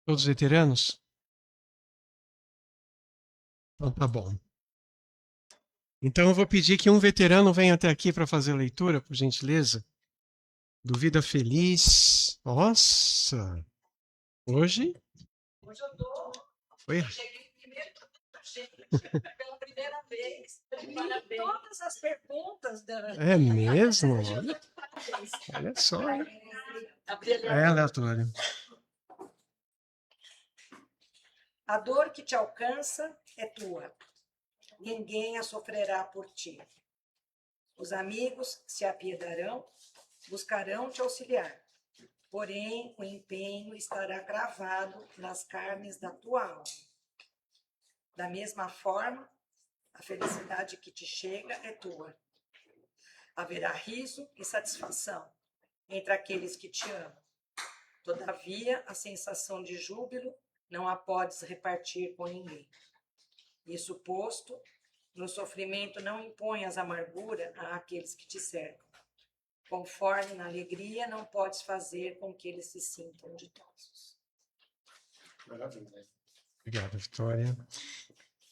Todos veteranos? Então tá bom. Então eu vou pedir que um veterano venha até aqui para fazer a leitura, por gentileza. Do Vida Feliz. Nossa! Hoje? Hoje eu tô. Foi. Cheguei primeiro, gente, pela primeira vez. Parabéns. Todas as perguntas da. É mesmo? Parabéns. Olha só, hein? Gabriela, É aleatório. a dor que te alcança é tua. Ninguém a sofrerá por ti. Os amigos se apiedarão, buscarão te auxiliar. Porém, o empenho estará cravado nas carnes da tua alma. Da mesma forma, a felicidade que te chega é tua. Haverá riso e satisfação entre aqueles que te amam. Todavia, a sensação de júbilo não a podes repartir com ninguém. Isso posto, no sofrimento não imponhas amargura àqueles que te cercam. Conforme na alegria, não podes fazer com que eles se sintam ditosos. Obrigado, Vitória.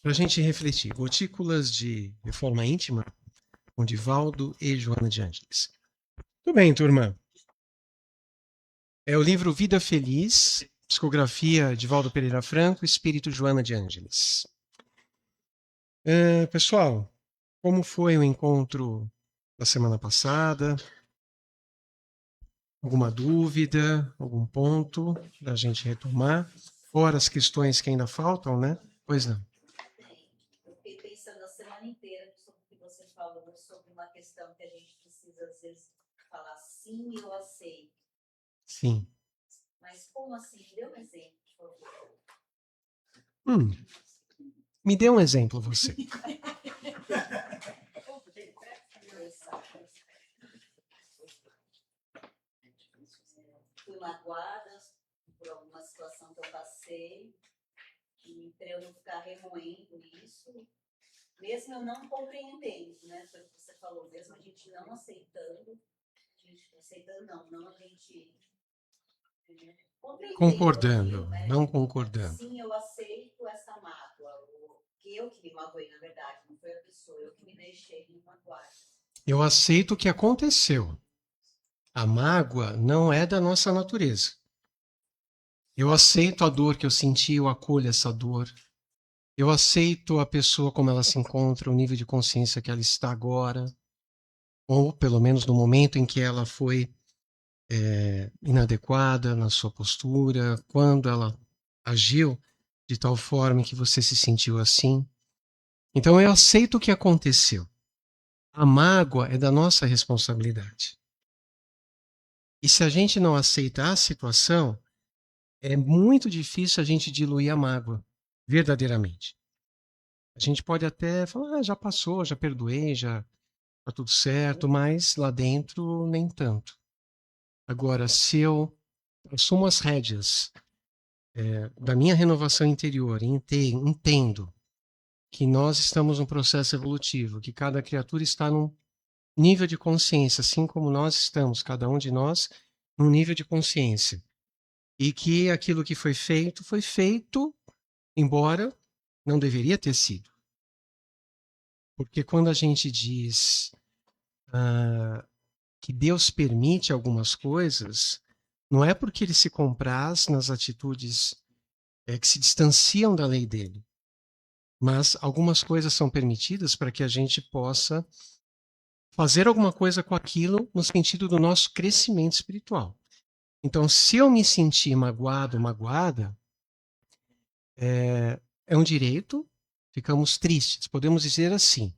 Para a gente refletir, Gotículas de Reforma Íntima, com Divaldo e Joana de Ângeles. Tudo bem, turma. É o livro Vida Feliz, psicografia Divaldo Pereira Franco, espírito Joana de Ângeles. Pessoal, como foi o encontro da semana passada? Alguma dúvida, algum ponto para a gente retomar? Fora as questões que ainda faltam, né? Pois não. Eu fiquei pensando a semana inteira sobre o que você falou, sobre uma questão que a gente precisa, às vezes, falar sim, eu aceito. Sim. Mas como assim? Dê um exemplo, por favor. Me dê um exemplo, você. Fui magoada por alguma situação que eu passei, e para eu não ficar remoendo isso, mesmo eu não compreendendo, né? Foi o que você falou, mesmo a gente não aceitando, não a gente Concordando, aquilo, né? não concordando. Sim, eu aceito essa mágoa, que eu que me magoei, na verdade, não foi a pessoa, eu que me deixei me magoar. Eu aceito o que aconteceu. A mágoa não é da nossa natureza. Eu aceito a dor que eu senti, eu acolho essa dor. Eu aceito a pessoa como ela se encontra, o nível de consciência que ela está agora, ou pelo menos no momento em que ela foi inadequada na sua postura, quando ela agiu de tal forma que você se sentiu assim. Então eu aceito o que aconteceu. A mágoa é da nossa responsabilidade. E se a gente não aceitar a situação, é muito difícil a gente diluir a mágoa, verdadeiramente. A gente pode até falar, já passou, já perdoei, já tá tudo certo, mas lá dentro nem tanto. Agora, se eu assumo as rédeas da minha renovação interior, entendo que nós estamos num processo evolutivo, que cada criatura está num nível de consciência, assim como nós estamos, cada um de nós, num nível de consciência. E que aquilo que foi feito, embora não deveria ter sido. Porque quando a gente diz que Deus permite algumas coisas, não é porque ele se compraz nas atitudes que se distanciam da lei dele. Mas algumas coisas são permitidas para que a gente possa fazer alguma coisa com aquilo no sentido do nosso crescimento espiritual. Então, se eu me sentir magoado, magoada, é um direito, ficamos tristes. Podemos dizer assim,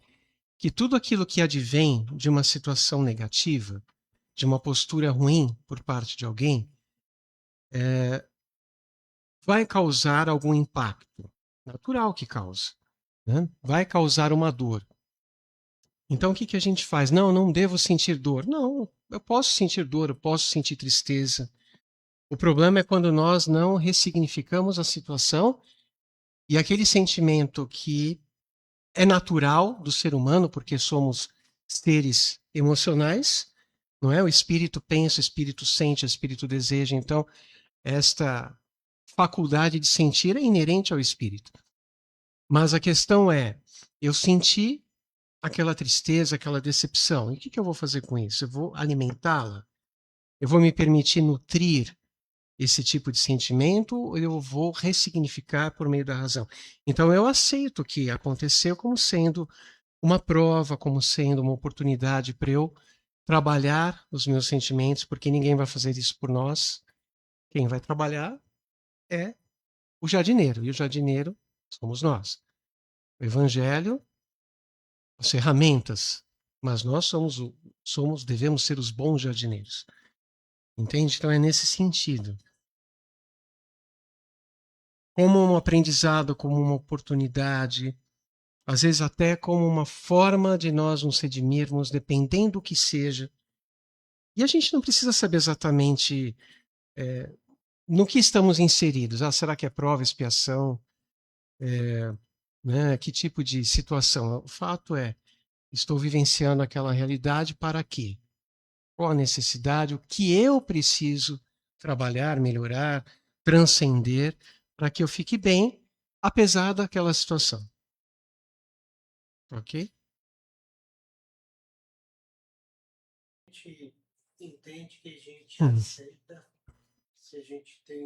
que tudo aquilo que advém de uma situação negativa, de uma postura ruim por parte de alguém, vai causar algum impacto. Natural que causa. Né? Vai causar uma dor. Então, o que a gente faz? Não, não devo sentir dor. Não, eu posso sentir dor, eu posso sentir tristeza. O problema é quando nós não ressignificamos a situação e aquele sentimento que é natural do ser humano, porque somos seres emocionais, não é? O espírito pensa, o espírito sente, o espírito deseja. Então, esta faculdade de sentir é inerente ao espírito. Mas a questão é, eu senti aquela tristeza, aquela decepção. E o que eu vou fazer com isso? Eu vou alimentá-la? Eu vou me permitir nutrir esse tipo de sentimento ou eu vou ressignificar por meio da razão? Então eu aceito o que aconteceu como sendo uma prova, como sendo uma oportunidade para eu trabalhar os meus sentimentos, porque ninguém vai fazer isso por nós. Quem vai trabalhar é o jardineiro, e o jardineiro somos nós. O evangelho, as ferramentas, mas nós devemos ser os bons jardineiros. Entende? Então é nesse sentido. Como um aprendizado, como uma oportunidade, às vezes até como uma forma de nós nos redimirmos, dependendo do que seja. E a gente não precisa saber exatamente no que estamos inseridos. Ah, será que é prova, expiação? Né? Que tipo de situação? O fato é, estou vivenciando aquela realidade para quê? Qual a necessidade? O que eu preciso trabalhar, melhorar, transcender para que eu fique bem, apesar daquela situação. Ok? A gente entende que a gente aceita se a gente tem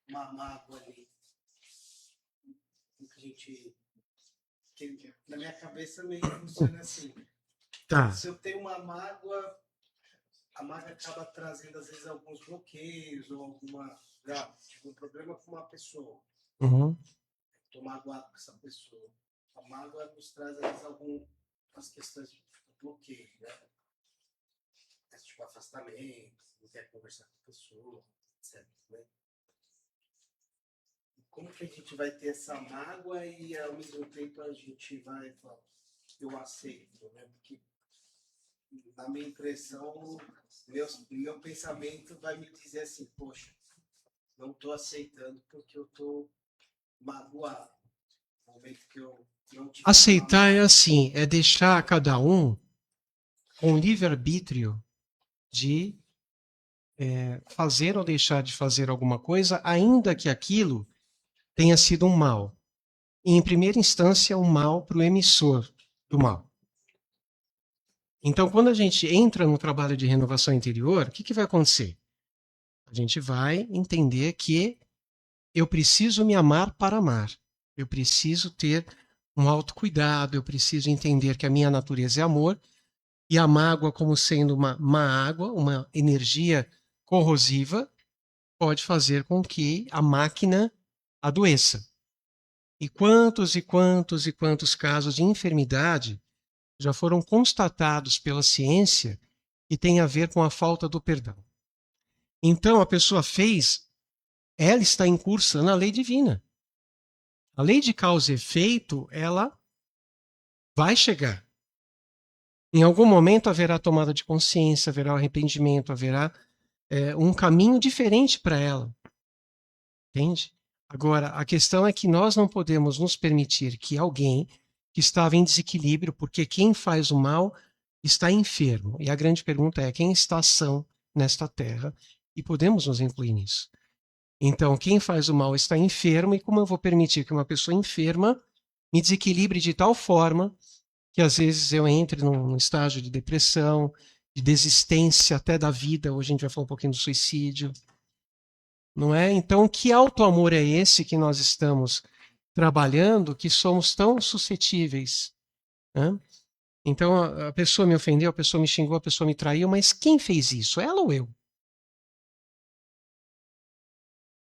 uma mágoa ali. A gente, que na minha cabeça meio funciona assim. Tá. Se eu tenho uma mágoa, a mágoa acaba trazendo às vezes alguns bloqueios ou tipo, um problema com uma pessoa. Uhum. Estou magoado com essa pessoa. A mágoa nos traz às vezes algumas questões de bloqueio, né? Tipo afastamento, não quer conversar com a pessoa, etc. Né? Como que a gente vai ter essa mágoa e ao mesmo tempo a gente vai falar, eu aceito, né? Porque na minha impressão, meu pensamento vai me dizer assim, poxa, não estou aceitando porque eu estou magoado. No momento que eu não tiver Aceitar é assim, é deixar cada um com livre-arbítrio de fazer ou deixar de fazer alguma coisa, ainda que aquilo tenha sido um mal. E, em primeira instância, um mal para o emissor do mal. Então, quando a gente entra no trabalho de renovação interior, o que vai acontecer? A gente vai entender que eu preciso me amar para amar. Eu preciso ter um autocuidado, eu preciso entender que a minha natureza é amor, e a mágoa, como sendo uma má água, uma energia corrosiva, pode fazer com que a máquina adoeça. E quantos casos de enfermidade já foram constatados pela ciência que tem a ver com a falta do perdão. Então a pessoa fez, ela está incursando a lei divina. A lei de causa e efeito, ela vai chegar. Em algum momento haverá tomada de consciência, haverá arrependimento, haverá um caminho diferente para ela. Entende? Agora, a questão é que nós não podemos nos permitir que alguém que estava em desequilíbrio, porque quem faz o mal está enfermo. E a grande pergunta é: quem está são nesta terra? E podemos nos incluir nisso. Então, quem faz o mal está enfermo, e como eu vou permitir que uma pessoa enferma me desequilibre de tal forma que às vezes eu entre num estágio de depressão, de desistência até da vida? Hoje a gente vai falar um pouquinho do suicídio. Não é? Então, que auto-amor é esse que nós estamos trabalhando, que somos tão suscetíveis? Né? Então, a pessoa me ofendeu, a pessoa me xingou, a pessoa me traiu, mas quem fez isso? Ela ou eu?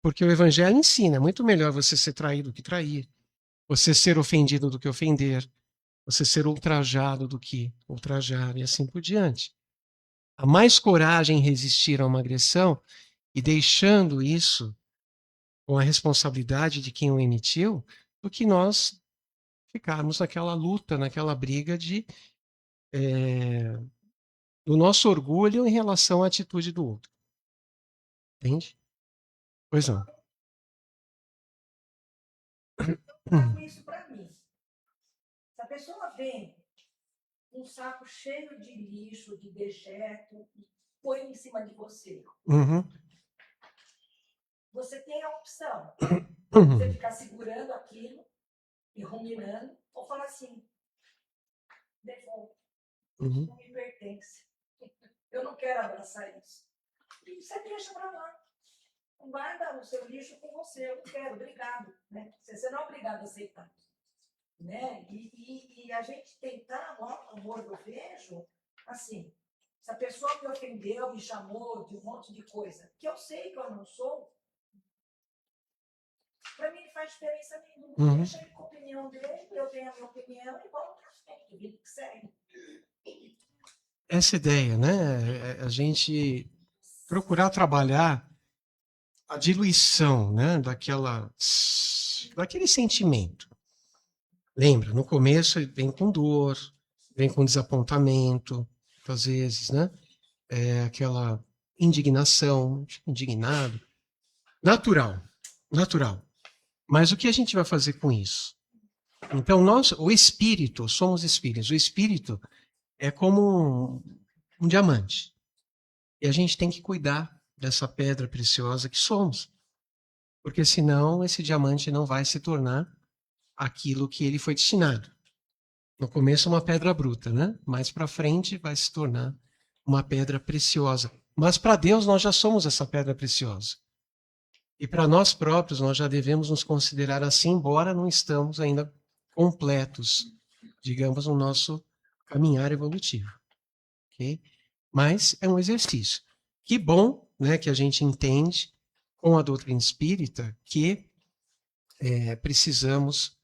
Porque o Evangelho ensina, é muito melhor você ser traído do que trair, você ser ofendido do que ofender, você ser ultrajado do que ultrajar, e assim por diante. Há mais coragem em resistir a uma agressão e deixando isso com a responsabilidade de quem o emitiu, do que nós ficarmos naquela luta, naquela briga do nosso orgulho em relação à atitude do outro. Entende? Pois não. Trago isso para mim. Se a pessoa vem um saco cheio de lixo, de dejeto, e põe em cima de você, Uhum. você tem a opção. Você ficar segurando aquilo e ruminando, ou falar assim, devolve, não me pertence. Eu não quero abraçar isso. E você deixa para lá. Guarda o seu lixo com você, eu não quero, obrigado. Né? Você não é obrigado a aceitar. Né? E a gente tentar, no amor eu vejo, assim, se a pessoa me ofendeu, me chamou de um monte de coisa, que eu sei que eu não sou, para mim não faz diferença nenhuma. Deixa ele com a opinião dele, eu tenho a minha opinião e vamos para frente, vida que segue. Essa ideia, né? A gente procurar trabalhar a diluição, né? Daquele sentimento. Lembra, no começo vem com dor, vem com desapontamento, às vezes, né? Aquela indignação, indignado. Natural. Mas o que a gente vai fazer com isso? Então, o espírito, somos espíritos. O espírito é como um diamante. E a gente tem que cuidar dessa pedra preciosa que somos. Porque senão esse diamante não vai se tornar aquilo que ele foi destinado. No começo uma pedra bruta, né? Mais para frente vai se tornar uma pedra preciosa. Mas para Deus nós já somos essa pedra preciosa. E para nós próprios nós já devemos nos considerar assim, embora não estamos ainda completos, digamos, no nosso caminhar evolutivo. Okay? Mas é um exercício. Que bom, né, que a gente entende com a doutrina espírita que precisamos,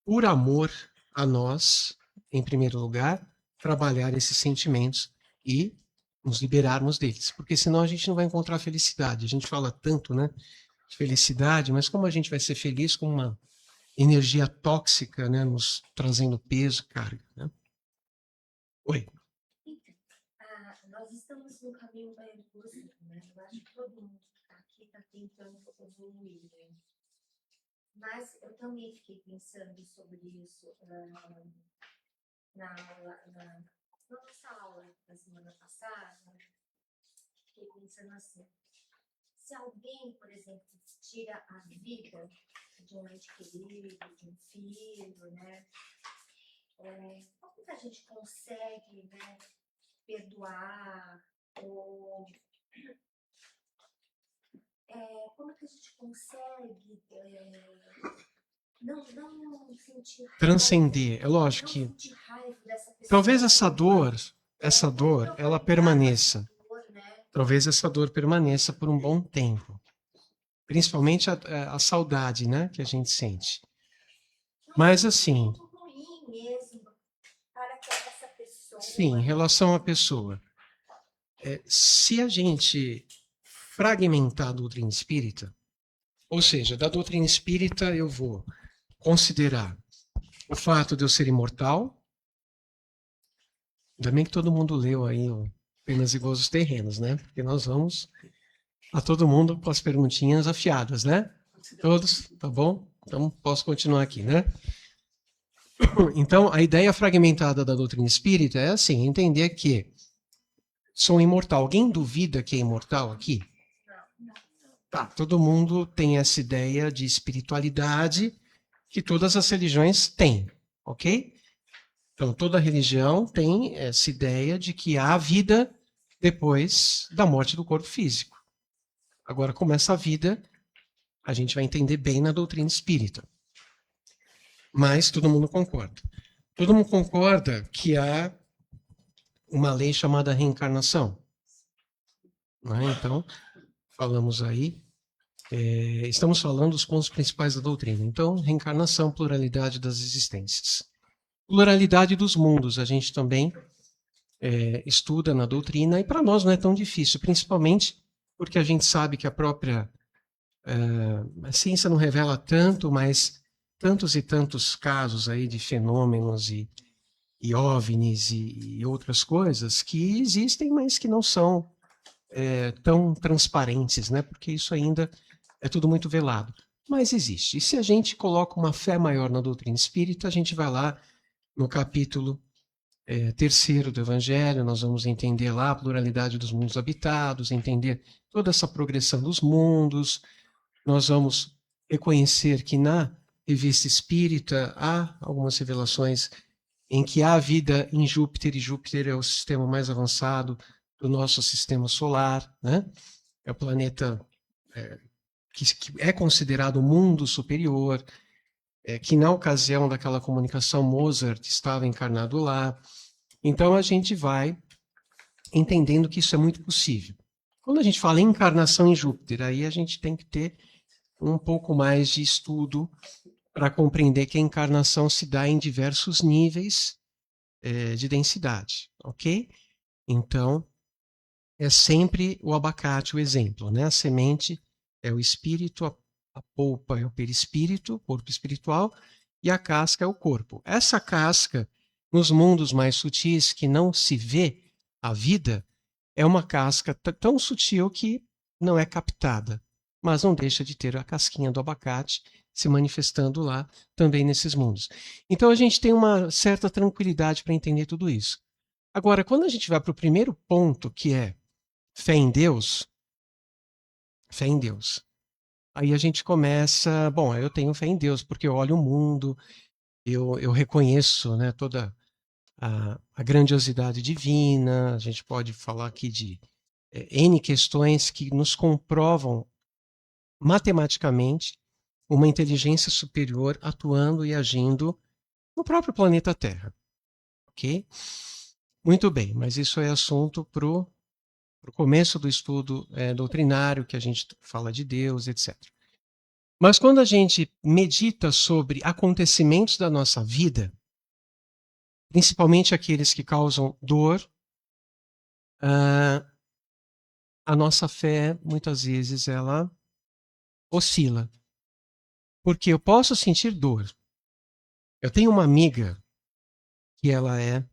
por amor a nós, em primeiro lugar, trabalhar esses sentimentos e nos liberarmos deles, porque senão a gente não vai encontrar felicidade. A gente fala tanto, né, de felicidade, mas como a gente vai ser feliz com uma energia tóxica, né, nos trazendo peso, carga, né? Oi. Nós estamos no caminho da evolução, né? Eu acho que todo mundo aqui está tentando evoluir, né? Mas eu também fiquei pensando sobre isso na nossa aula da semana passada. Fiquei pensando assim, se alguém, por exemplo, tira a vida de um ente querido, de um filho, né? Como que a gente consegue, né, perdoar, ou como que a gente consegue não sentir transcender? É lógico que talvez essa dor, ela permaneça. Talvez essa dor permaneça por um bom tempo. Principalmente a saudade, né, que a gente sente. Mas assim, sim, em relação à pessoa, se a gente fragmentar a doutrina espírita, ou seja, da doutrina espírita eu vou considerar o fato de eu ser imortal. Ainda bem que todo mundo leu aí Penas e Gozos Terrenos, né? Porque nós vamos a todo mundo com as perguntinhas afiadas, né? Todos, tá bom? Então posso continuar aqui, né? Então, a ideia fragmentada da doutrina espírita é assim, entender que sou imortal. Alguém duvida que é imortal aqui? Tá, todo mundo tem essa ideia de espiritualidade que todas as religiões têm, ok? Então, toda religião tem essa ideia de que há vida depois da morte do corpo físico. Agora, como essa vida, a gente vai entender bem na doutrina espírita. Mas todo mundo concorda. Todo mundo concorda que há uma lei chamada reencarnação. Né? Então, falamos aí, estamos falando dos pontos principais da doutrina. Então, reencarnação, pluralidade das existências. Pluralidade dos mundos, a gente também estuda na doutrina, e para nós não é tão difícil, principalmente porque a gente sabe que a própria a ciência não revela tanto, mas tantos e tantos casos aí de fenômenos e OVNIs e outras coisas que existem, mas que não são tão transparentes, né? Porque isso ainda é tudo muito velado. Mas existe. E se a gente coloca uma fé maior na doutrina espírita, a gente vai lá no capítulo 3º do Evangelho, nós vamos entender lá a pluralidade dos mundos habitados, entender toda essa progressão dos mundos, nós vamos reconhecer que na revista espírita há algumas revelações em que há vida em Júpiter, e Júpiter é o sistema mais avançado do nosso sistema solar, né? É o planeta que é considerado o mundo superior, que na ocasião daquela comunicação Mozart estava encarnado lá. Então a gente vai entendendo que isso é muito possível. Quando a gente fala em encarnação em Júpiter, aí a gente tem que ter um pouco mais de estudo para compreender que a encarnação se dá em diversos níveis de densidade, ok? Então, é sempre o abacate o exemplo, né? A semente é o espírito, a polpa é o perispírito, corpo espiritual, e a casca é o corpo. Essa casca, nos mundos mais sutis, que não se vê a vida, é uma casca tão sutil que não é captada, mas não deixa de ter a casquinha do abacate se manifestando lá também nesses mundos. Então a gente tem uma certa tranquilidade para entender tudo isso. Agora, quando a gente vai para o primeiro ponto, que é fé em Deus, aí a gente começa, bom, eu tenho fé em Deus, porque eu olho o mundo, eu reconheço, né, toda a grandiosidade divina, a gente pode falar aqui de N questões que nos comprovam matematicamente uma inteligência superior atuando e agindo no próprio planeta Terra. Ok? Muito bem, mas isso é assunto para o começo do estudo doutrinário, que a gente fala de Deus, etc. Mas quando a gente medita sobre acontecimentos da nossa vida, principalmente aqueles que causam dor, a nossa fé, muitas vezes, ela oscila. Porque eu posso sentir dor. Eu tenho uma amiga que ela é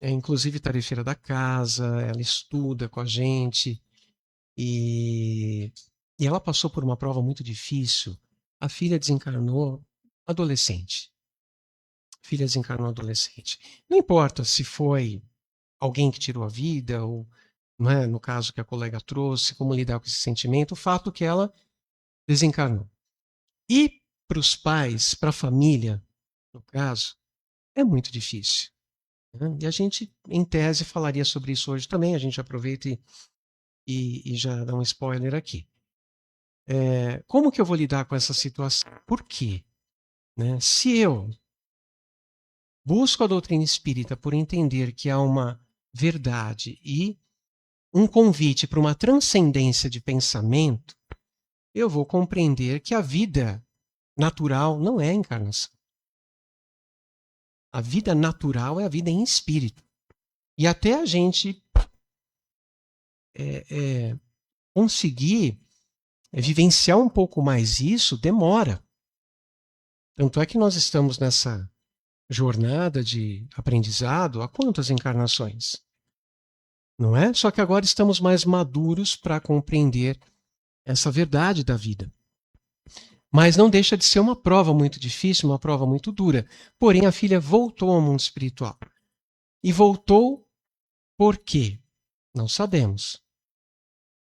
inclusive tarefeira da casa, ela estuda com a gente e ela passou por uma prova muito difícil. A filha desencarnou adolescente. Não importa se foi alguém que tirou a vida ou, não é, no caso que a colega trouxe, como lidar com esse sentimento, o fato é que ela desencarnou. E para os pais, para a família, no caso, é muito difícil. Né? E a gente, em tese, falaria sobre isso hoje também. A gente aproveita e já dá um spoiler aqui. Como que eu vou lidar com essa situação? Por quê? Né? Se eu busco a doutrina espírita por entender que há uma verdade e um convite para uma transcendência de pensamento, eu vou compreender que a vida natural não é a encarnação. A vida natural é a vida em espírito. E até a gente conseguir vivenciar um pouco mais isso, demora. Tanto é que nós estamos nessa jornada de aprendizado há quantas encarnações? Não é? Só que agora estamos mais maduros para compreender essa verdade da vida. Mas não deixa de ser uma prova muito difícil, uma prova muito dura. Porém, a filha voltou ao mundo espiritual. E voltou por quê? Não sabemos.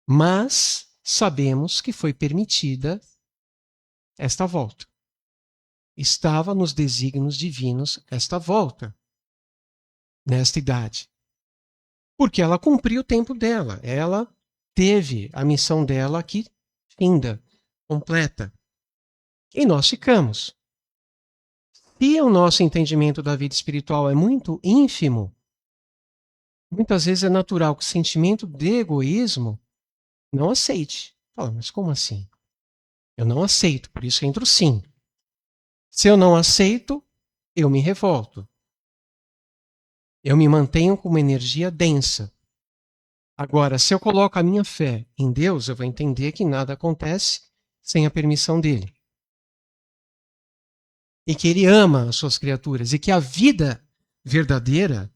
Mas sabemos que foi permitida esta volta. Estava nos desígnios divinos esta volta, nesta idade. Porque ela cumpriu o tempo dela. Ela teve a missão dela aqui finda, completa. E nós ficamos. Se o nosso entendimento da vida espiritual é muito ínfimo, muitas vezes é natural que o sentimento de egoísmo não aceite. Fala, mas como assim? Eu não aceito, por isso entro sim. Se eu não aceito, eu me revolto. Eu me mantenho com uma energia densa. Agora, se eu coloco a minha fé em Deus, eu vou entender que nada acontece sem a permissão dele. E que ele ama as suas criaturas. E que a vida verdadeira,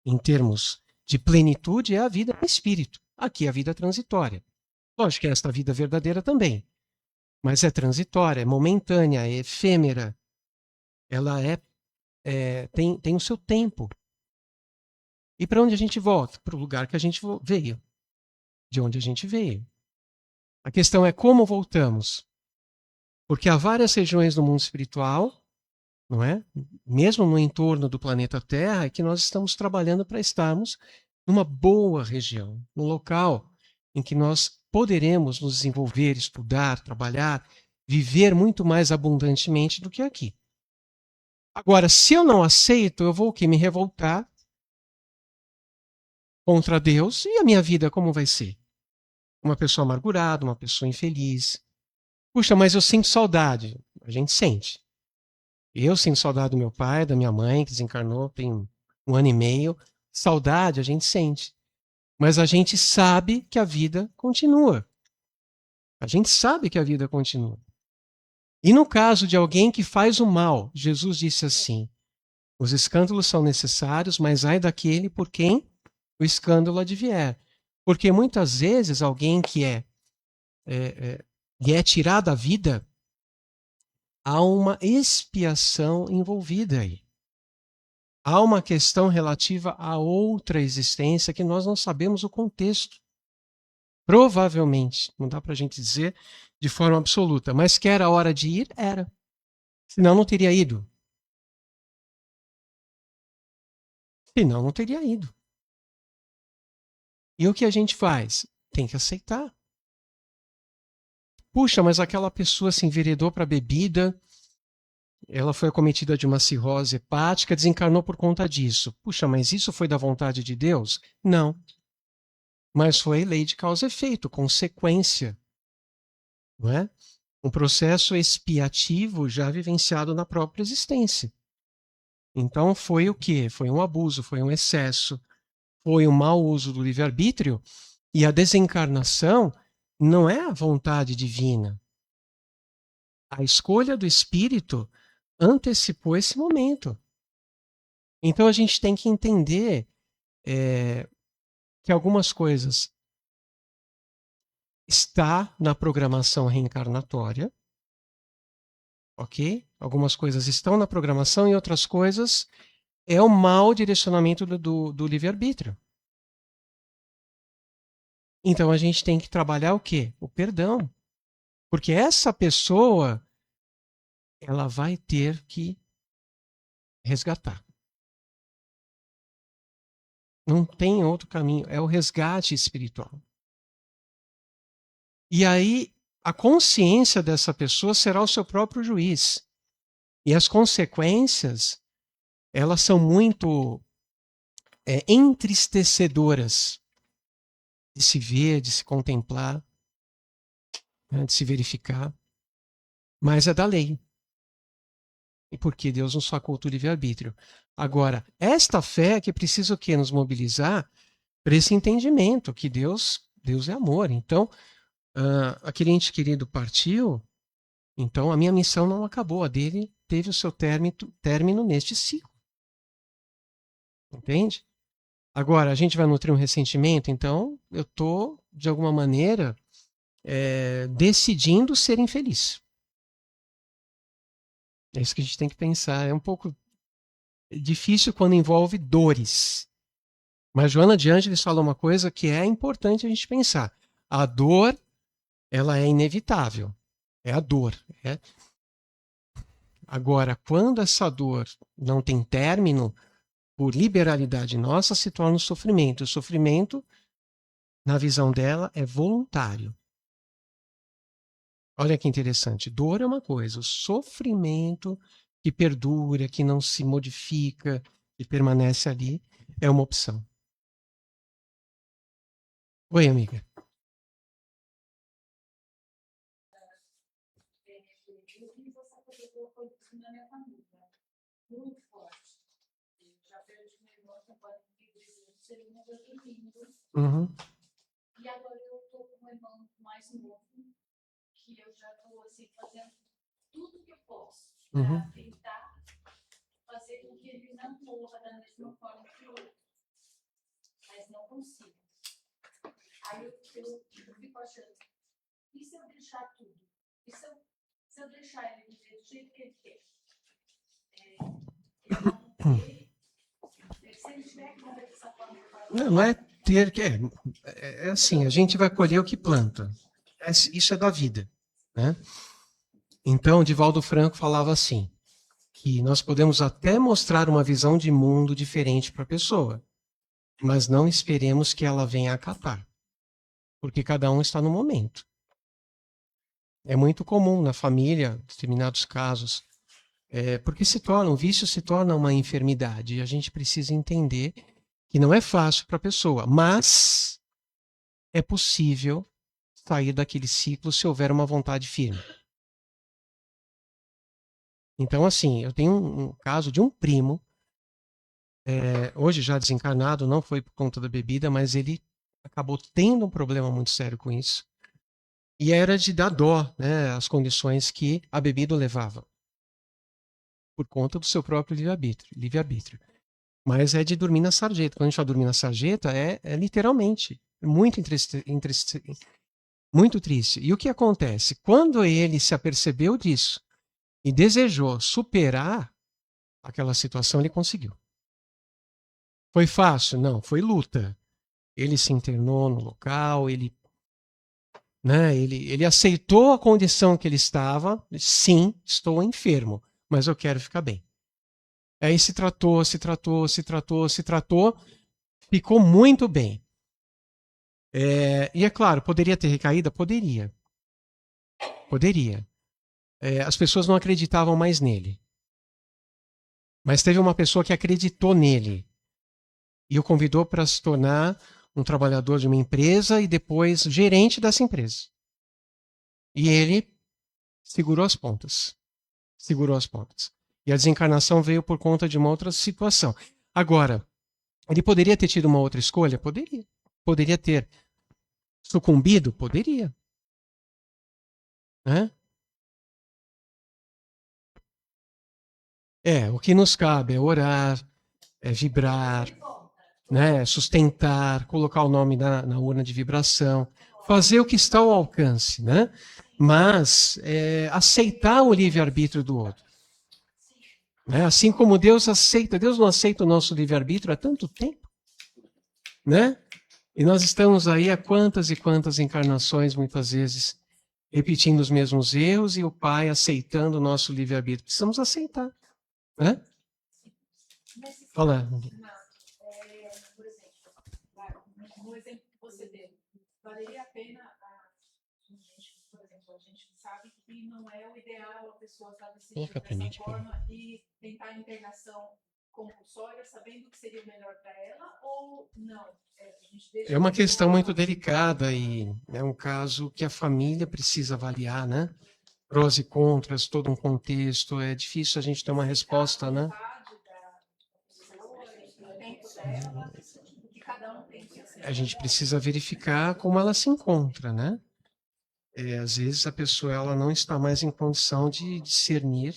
em termos de plenitude, é a vida no espírito. Aqui é a vida transitória. Lógico que esta vida verdadeira também. Mas é transitória, é momentânea, é efêmera. Ela tem o seu tempo. E para onde a gente volta? Para o lugar que a gente veio. De onde a gente veio. A questão é como voltamos. Porque há várias regiões do mundo espiritual, não é? Mesmo no entorno do planeta Terra, que nós estamos trabalhando para estarmos numa boa região, num local em que nós poderemos nos desenvolver, estudar, trabalhar, viver muito mais abundantemente do que aqui. Agora, se eu não aceito, eu vou o quê? Me revoltar contra Deus, e a minha vida como vai ser? Uma pessoa amargurada, uma pessoa infeliz. Puxa, mas eu sinto saudade. A gente sente. Eu sinto saudade do meu pai, da minha mãe, que desencarnou tem 1 ano e meio. Saudade a gente sente. Mas a gente sabe que a vida continua. A gente sabe que a vida continua. E no caso de alguém que faz o mal, Jesus disse assim: os escândalos são necessários, mas ai daquele por quem o escândalo advier. Porque muitas vezes alguém que é tirado da vida, há uma expiação envolvida aí. Há uma questão relativa a outra existência que nós não sabemos o contexto. Provavelmente, não dá para a gente dizer de forma absoluta, mas que era a hora de ir, era. Senão não teria ido. Senão não teria ido. E o que a gente faz? Tem que aceitar. Puxa, mas aquela pessoa se enveredou para a bebida, ela foi acometida de uma cirrose hepática, desencarnou por conta disso. Puxa, mas isso foi da vontade de Deus? Não. Mas foi lei de causa e efeito, consequência. Não é? Um processo expiativo já vivenciado na própria existência. Então foi o quê? Foi um abuso, foi um excesso, foi um mau uso do livre-arbítrio, e a desencarnação não é a vontade divina. A escolha do espírito antecipou esse momento. Então a gente tem que entender que algumas coisas está na programação reencarnatória, ok? Algumas coisas estão na programação e outras coisas é o mau direcionamento do livre-arbítrio. Então a gente tem que trabalhar o quê? O perdão. Porque essa pessoa, ela vai ter que resgatar. Não tem outro caminho, é o resgate espiritual. E aí a consciência dessa pessoa será o seu próprio juiz. E as consequências, elas são muito entristecedoras de se ver, de se contemplar, né, de se verificar. Mas é da lei. E porque Deus nos faculta o livre-arbítrio. Agora, esta fé que precisa o quê? Nos mobilizar para esse entendimento que Deus é amor. Então, aquele ente querido partiu, então a minha missão não acabou, a dele teve o seu término neste ciclo. Entende? Agora, a gente vai nutrir um ressentimento, então eu estou, de alguma maneira, decidindo ser infeliz. É isso que a gente tem que pensar. É um pouco difícil quando envolve dores. Mas Joana de Ângeles fala uma coisa que é importante a gente pensar. A dor, ela é inevitável. É a dor. Agora, quando essa dor não tem término, por liberalidade nossa, se torna um sofrimento. O sofrimento, na visão dela, é voluntário. Olha que interessante. Dor é uma coisa. O sofrimento que perdura, que não se modifica, que permanece ali, é uma opção. Oi, amiga. Eu fiz essa coisa que foi na minha família, muito forte. Eu já perdi meu irmão com 4 filhos, seria uma coisa linda. Uhum. E agora eu estou com um irmão mais novo, que eu já estou assim, fazendo tudo que eu posso para tentar fazer com que ele não morra da mesma forma que eu, mas não consigo. Aí eu fico achando, e se eu deixar tudo? E se eu deixar ele viver do jeito que ele quer? Se ele tiver que morrer dessa forma, Não é ter que. É assim, a gente vai colher o que planta. isso é da vida, né? Então, Divaldo Franco falava assim, que nós podemos até mostrar uma visão de mundo diferente para a pessoa, mas não esperemos que ela venha acatar, porque cada um está no momento. É muito comum na família, em determinados casos, porque um vício se torna uma enfermidade, e a gente precisa entender que não é fácil para a pessoa, mas é possível sair daquele ciclo se houver uma vontade firme. Então, assim, eu tenho um caso de um primo, hoje já desencarnado, não foi por conta da bebida, mas ele acabou tendo um problema muito sério com isso. E era de dar dó, né, as condições que a bebida o levava, por conta do seu próprio livre-arbítrio. Mas é de dormir na sarjeta. Quando a gente fala dormir na sarjeta, é literalmente muito muito triste. E o que acontece? Quando ele se apercebeu disso e desejou superar aquela situação, ele conseguiu. Foi fácil? Não, foi luta. Ele se internou no local, ele aceitou a condição que ele estava. Sim, estou enfermo, mas eu quero ficar bem. Aí se tratou, ficou muito bem. E é claro, poderia ter recaída? Poderia. As pessoas não acreditavam mais nele. Mas teve uma pessoa que acreditou nele e o convidou para se tornar um trabalhador de uma empresa e depois gerente dessa empresa. E ele segurou as pontas. E a desencarnação veio por conta de uma outra situação. Agora, ele poderia ter tido uma outra escolha? Poderia. Poderia ter sucumbido? Poderia. Né? O que nos cabe é orar, é vibrar, né? Sustentar, colocar o nome na urna de vibração, fazer o que está ao alcance, né? Mas aceitar o livre-arbítrio do outro. Né? Assim como Deus não aceita o nosso livre-arbítrio há tanto tempo, né? E nós estamos aí há quantas e quantas encarnações, muitas vezes, repetindo os mesmos erros e o Pai aceitando o nosso livre-arbítrio. Precisamos aceitar, né? Fala. Por exemplo, no exemplo que você deu, valeria a pena por exemplo, a gente sabe que não é o ideal a pessoa estar decidindo dessa forma e tentar a internação compulsória, sabendo que seria melhor para ela, ou não? É uma questão muito delicada e é um caso que a família precisa avaliar, né? Prós e contras, todo um contexto. É difícil a gente ter uma resposta, né? A gente precisa verificar como ela se encontra, né? Às vezes a pessoa ela não está mais em condição de discernir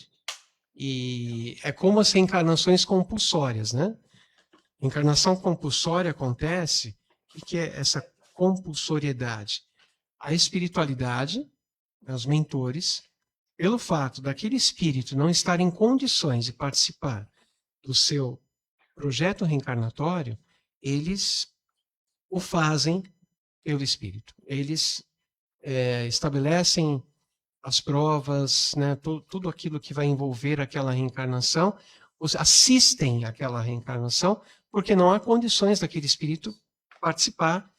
e é como as reencarnações compulsórias, né? Encarnação compulsória acontece, o que é essa compulsoriedade? A espiritualidade, os mentores, pelo fato daquele espírito não estar em condições de participar do seu projeto reencarnatório, eles o fazem pelo espírito. Eles estabelecem as provas, né, tudo aquilo que vai envolver aquela reencarnação, assistem àquela reencarnação, porque não há condições daquele espírito participar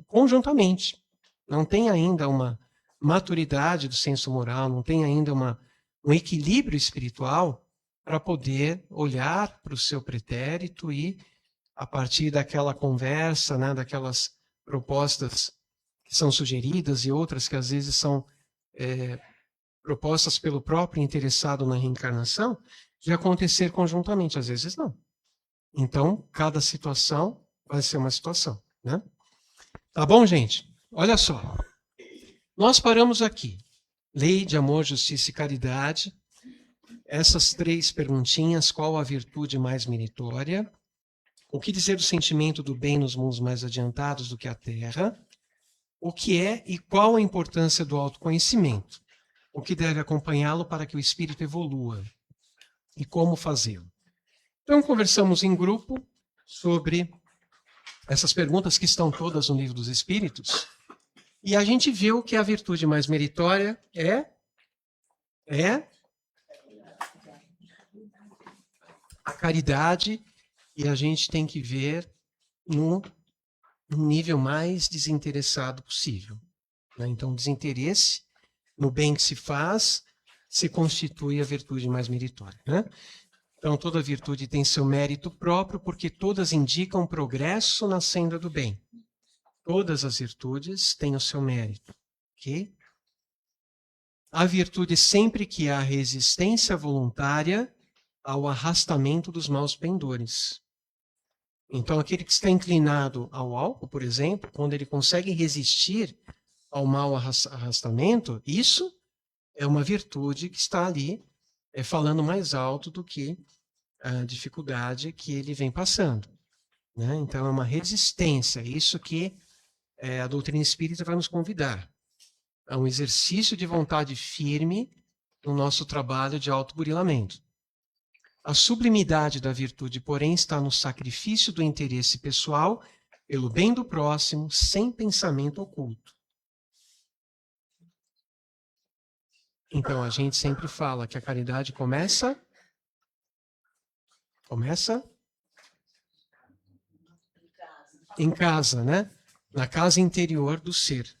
conjuntamente. Não tem ainda uma maturidade do senso moral, não tem ainda um equilíbrio espiritual para poder olhar para o seu pretérito e, a partir daquela conversa, né, daquelas propostas que são sugeridas e outras que às vezes são propostas pelo próprio interessado na reencarnação, de acontecer conjuntamente, às vezes não. Então, cada situação vai ser uma situação, né? Tá bom, gente? Olha só. Nós paramos aqui. Lei de amor, justiça e caridade. Essas 3 perguntinhas: qual a virtude mais meritória? O que dizer do sentimento do bem nos mundos mais adiantados do que a Terra? O que é e qual a importância do autoconhecimento? O que deve acompanhá-lo para que o espírito evolua? E como fazê-lo? Então, conversamos em grupo sobre essas perguntas que estão todas no Livro dos Espíritos. E a gente viu que a virtude mais meritória é a caridade, e a gente tem que ver no nível mais desinteressado possível, né? Então, desinteresse no bem que se faz se constitui a virtude mais meritória, né? Então, toda virtude tem seu mérito próprio, porque todas indicam progresso na senda do bem. Todas as virtudes têm o seu mérito, ok? A virtude sempre que há resistência voluntária ao arrastamento dos maus pendores. Então, aquele que está inclinado ao álcool, por exemplo, quando ele consegue resistir ao mau arrastamento, isso é uma virtude que está ali falando mais alto do que a dificuldade que ele vem passando, né? Então, é uma resistência, isso que a doutrina espírita vai nos convidar. É um exercício de vontade firme no nosso trabalho de autoburilamento. A sublimidade da virtude, porém, está no sacrifício do interesse pessoal pelo bem do próximo, sem pensamento oculto. Então, a gente sempre fala que a caridade começa em casa, né? Na casa interior do ser.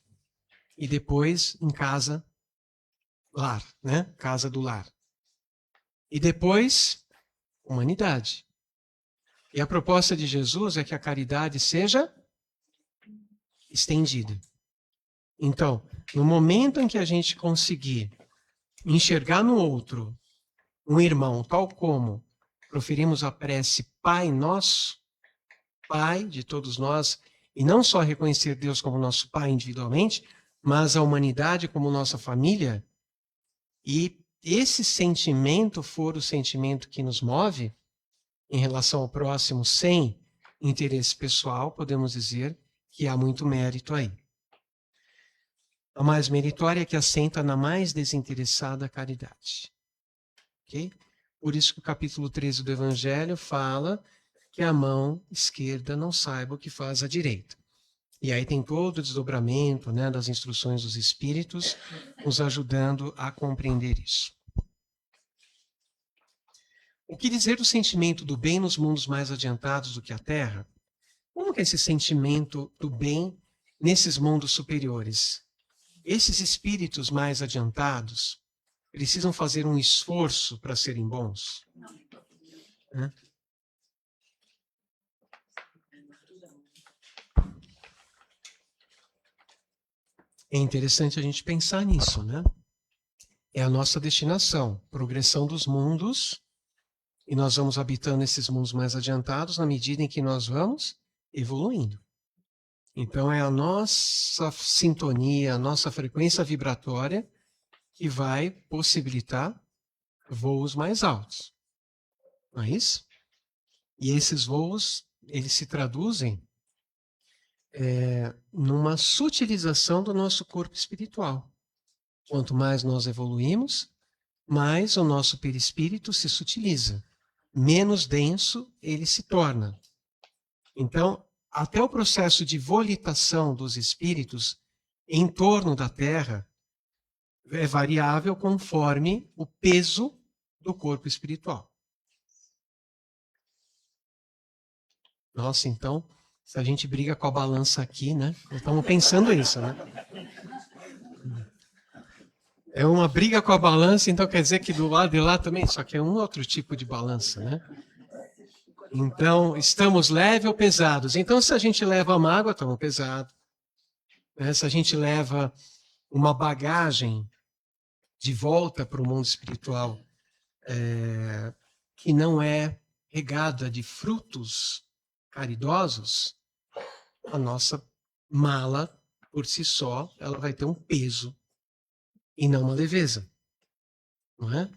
E depois em casa, lar, né? Casa do lar. E depois, humanidade. E a proposta de Jesus é que a caridade seja estendida. Então, no momento em que a gente conseguir enxergar no outro um irmão, tal como proferimos a prece Pai Nosso, Pai de todos nós, e não só reconhecer Deus como nosso Pai individualmente, mas a humanidade como nossa família, e esse sentimento for o sentimento que nos move em relação ao próximo sem interesse pessoal, podemos dizer que há muito mérito aí. A mais meritória é que assenta na mais desinteressada caridade. Ok? Por isso que o capítulo 13 do Evangelho fala que a mão esquerda não saiba o que faz a direita. E aí tem todo o desdobramento, né, das instruções dos Espíritos, nos ajudando a compreender isso. O que dizer do sentimento do bem nos mundos mais adiantados do que a Terra? Como que é esse sentimento do bem nesses mundos superiores? Esses espíritos mais adiantados precisam fazer um esforço para serem bons? Né? É interessante a gente pensar nisso, né? É a nossa destinação, progressão dos mundos, e nós vamos habitando esses mundos mais adiantados na medida em que nós vamos evoluindo. Então é a nossa sintonia, a nossa frequência vibratória que vai possibilitar voos mais altos. Não é isso? E esses voos, eles se traduzem numa sutilização do nosso corpo espiritual. Quanto mais nós evoluímos, mais o nosso perispírito se sutiliza. Menos denso ele se torna. Então, até o processo de volitação dos espíritos em torno da Terra é variável conforme o peso do corpo espiritual. Nossa, então, se a gente briga com a balança aqui, né? Estamos pensando isso, né? É uma briga com a balança, então quer dizer que do lado de lá também, só que é um outro tipo de balança, né? Então, estamos leves ou pesados? Então, se a gente leva a mágoa, estamos pesados. Né? Se a gente leva uma bagagem de volta para o mundo espiritual que não é regada de frutos caridosos, a nossa mala, por si só, ela vai ter um peso e não uma leveza. Não é?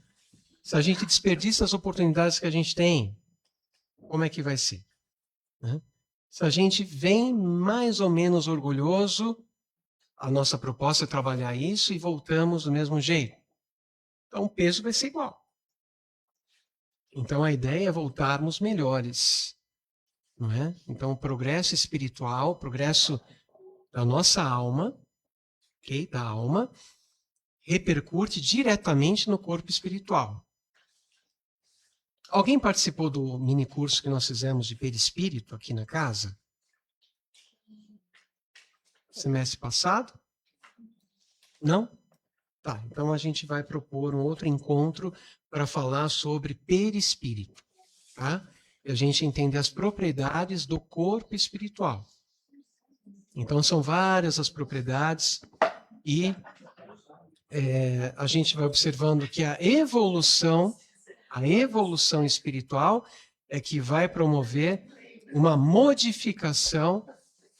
Se a gente desperdiça as oportunidades que a gente tem, como é que vai ser? Né? Se a gente vem mais ou menos orgulhoso, a nossa proposta é trabalhar isso e voltamos do mesmo jeito. Então o peso vai ser igual. Então a ideia é voltarmos melhores. Não é? Então o progresso espiritual, o progresso da nossa alma, ok? Da alma, repercute diretamente no corpo espiritual. Alguém participou do mini curso que nós fizemos de perispírito aqui na casa? Semestre passado? Não? Tá, então a gente vai propor um outro encontro para falar sobre perispírito, tá? E a gente entender as propriedades do corpo espiritual. Então são várias as propriedades e a gente vai observando que a evolução espiritual é que vai promover uma modificação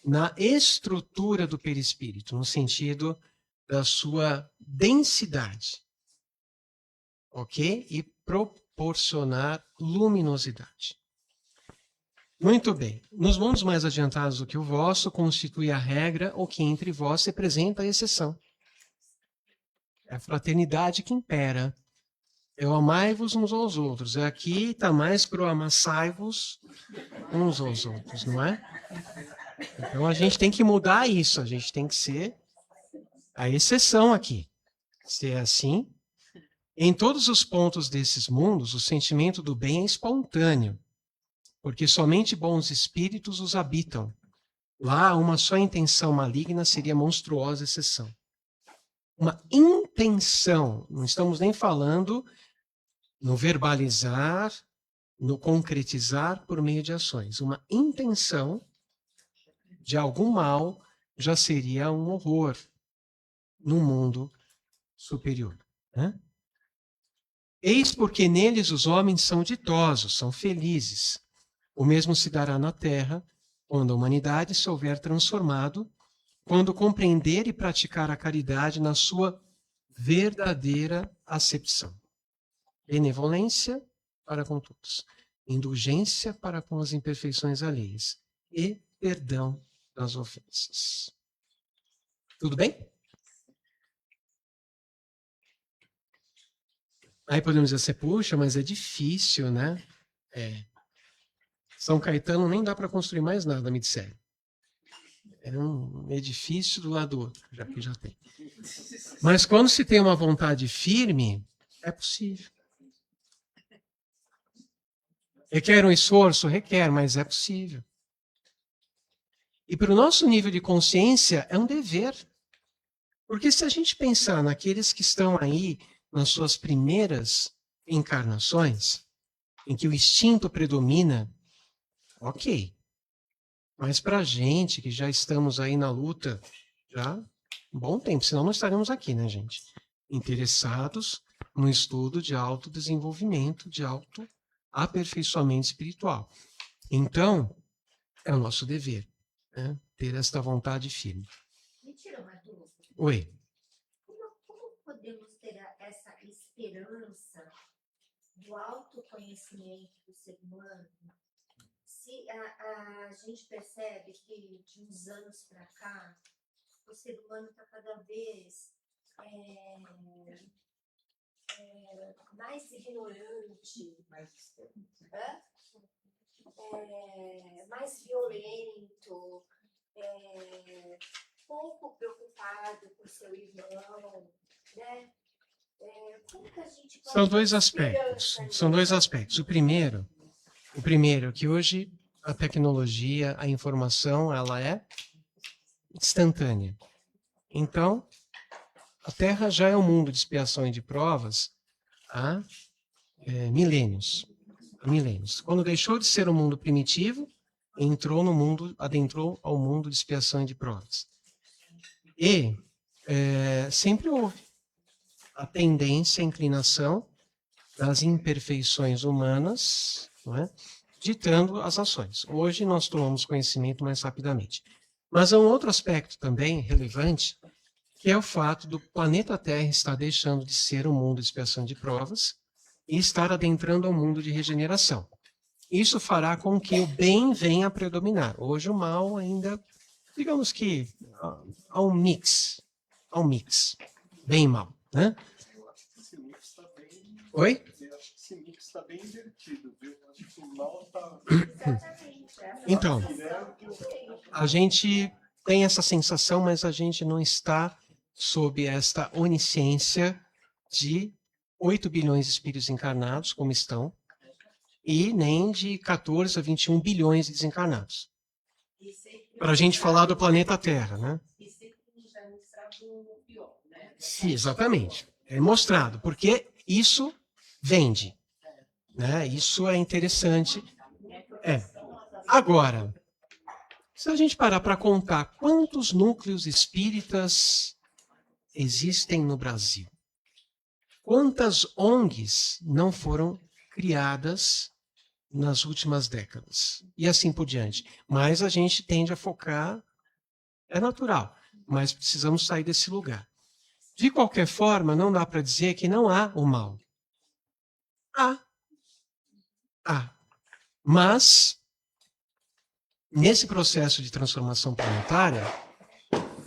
na estrutura do perispírito, no sentido da sua densidade, ok? E proporcionar luminosidade. Muito bem. Nos mundos mais adiantados do que o vosso, constitui a regra o que entre vós representa a exceção. É a fraternidade que impera. É o amai-vos uns aos outros. Aqui está mais para o amassai-vos uns aos outros, não é? Então a gente tem que mudar isso, a gente tem que ser a exceção aqui. Se é assim, em todos os pontos desses mundos, o sentimento do bem é espontâneo, porque somente bons espíritos os habitam. Lá, uma só intenção maligna seria monstruosa exceção. Uma intenção, não estamos nem falando no verbalizar, no concretizar por meio de ações. Uma intenção de algum mal já seria um horror no mundo superior, né? Eis porque neles os homens são ditosos, são felizes. O mesmo se dará na terra, quando a humanidade se houver transformado, quando compreender e praticar a caridade na sua verdadeira acepção. Benevolência para com todos, indulgência para com as imperfeições alheias e perdão das ofensas. Tudo bem? Aí podemos dizer assim, puxa, mas é difícil, né? São Caetano nem dá para construir mais nada, me disseram. É um edifício do lado do outro, já que já tem. Mas quando se tem uma vontade firme, é possível. Requer um esforço? Requer, mas é possível. E para o nosso nível de consciência, é um dever. Porque se a gente pensar naqueles que estão aí nas suas primeiras encarnações, em que o instinto predomina, ok. Mas para a gente, que já estamos aí na luta, já um bom tempo, senão não estaremos aqui, né, gente? Interessados no estudo de autodesenvolvimento, de autoaperfeiçoamento espiritual. Então, é o nosso dever, né, ter esta vontade firme. Me tira uma dúvida. Oi. Como podemos ter essa esperança do autoconhecimento do ser humano se a gente percebe que de uns anos para cá o ser humano está cada vez mais ignorante, mais violento, pouco preocupado com seu irmão, né? Como que a gente pode São dois ter aspectos. esperança São dois nisso? aspectos. O primeiro é que hoje a tecnologia, a informação, ela é instantânea. Então, a Terra já é um mundo de expiação e de provas há milênios. Quando deixou de ser um mundo primitivo, adentrou ao mundo de expiação e de provas. E sempre houve a tendência, a inclinação das imperfeições humanas, não é? Ditando as ações. Hoje nós tomamos conhecimento mais rapidamente. Mas há um outro aspecto também relevante, que é o fato do planeta Terra estar deixando de ser um mundo de expiação de provas e estar adentrando ao mundo de regeneração. Isso fará com que o bem venha a predominar. Hoje o mal ainda, digamos que há um mix, bem e mal, né? Eu acho que esse mix está bem. Oi? Eu acho que esse mix está bem invertido, viu? Eu acho que o mal está. Exatamente. Então, a gente tem essa sensação, mas a gente não está sob esta onisciência de 8 bilhões de espíritos encarnados, como estão, e nem de 14 a 21 bilhões de desencarnados. Para a gente falar do planeta Terra, né? E sempre nos vai mostrar o pior, né? Sim, exatamente. É mostrado, porque isso vende, né? Isso é interessante. Agora, se a gente parar para contar quantos núcleos espíritas existem no Brasil, quantas ONGs não foram criadas nas últimas décadas, e assim por diante. Mas a gente tende a focar, é natural, mas precisamos sair desse lugar. De qualquer forma, não dá para dizer que não há o mal. Há. Mas, nesse processo de transformação planetária,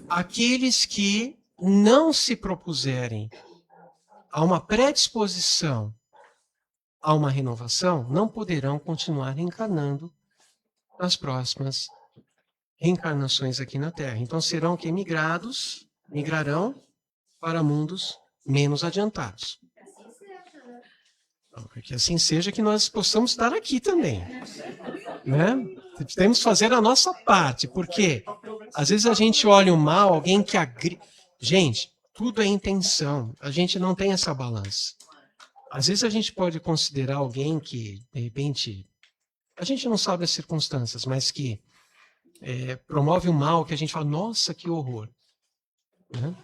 aqueles que não se propuserem a uma predisposição a uma renovação, não poderão continuar reencarnando nas próximas reencarnações aqui na Terra. Então serão que migrarão para mundos menos adiantados. Que assim seja, que nós possamos estar aqui também, né? Temos que fazer a nossa parte, porque às vezes a gente olha o mal, alguém que gente, tudo é intenção. A gente não tem essa balança. Às vezes a gente pode considerar alguém que, de repente, a gente não sabe as circunstâncias, mas que promove o mal, que a gente fala, nossa, que horror. Né?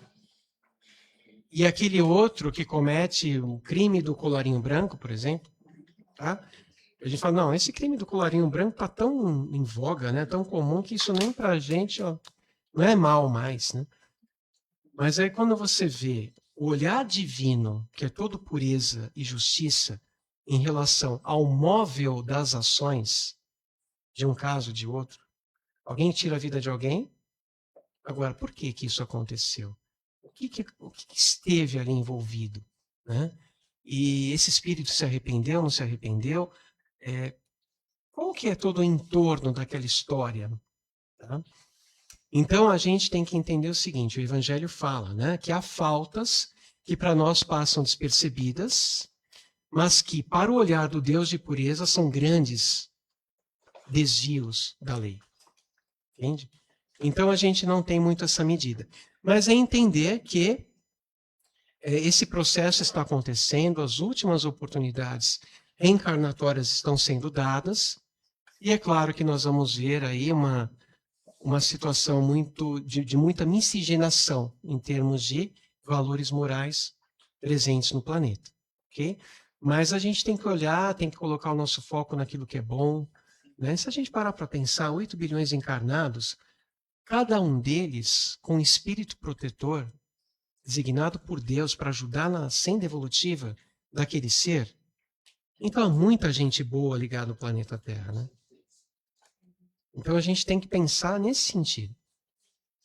E aquele outro que comete o crime do colarinho branco, por exemplo, tá? A gente fala, não, esse crime do colarinho branco está tão em voga, né? Tão comum, que isso nem para a gente não é mal mais. Né? Mas aí quando você vê o olhar divino, que é todo pureza e justiça, em relação ao móvel das ações, de um caso de outro, alguém tira a vida de alguém, agora, por que isso aconteceu? O que esteve ali envolvido? Né? E esse espírito se arrependeu, não se arrependeu? Qual que é todo o entorno daquela história? Tá? Então, a gente tem que entender o seguinte, o Evangelho fala, né, que há faltas que para nós passam despercebidas, mas que para o olhar do Deus de pureza são grandes desvios da lei. Entende? Então, a gente não tem muito essa medida. Mas é entender que esse processo está acontecendo, as últimas oportunidades reencarnatórias estão sendo dadas, e é claro que nós vamos ver aí uma situação de muita miscigenação em termos de valores morais presentes no planeta. Okay? Mas a gente tem que olhar, tem que colocar o nosso foco naquilo que é bom. Né? Se a gente parar para pensar, 8 bilhões encarnados, cada um deles com espírito protetor, designado por Deus para ajudar na senda evolutiva daquele ser. Então há muita gente boa ligada ao planeta Terra. Né? Então a gente tem que pensar nesse sentido.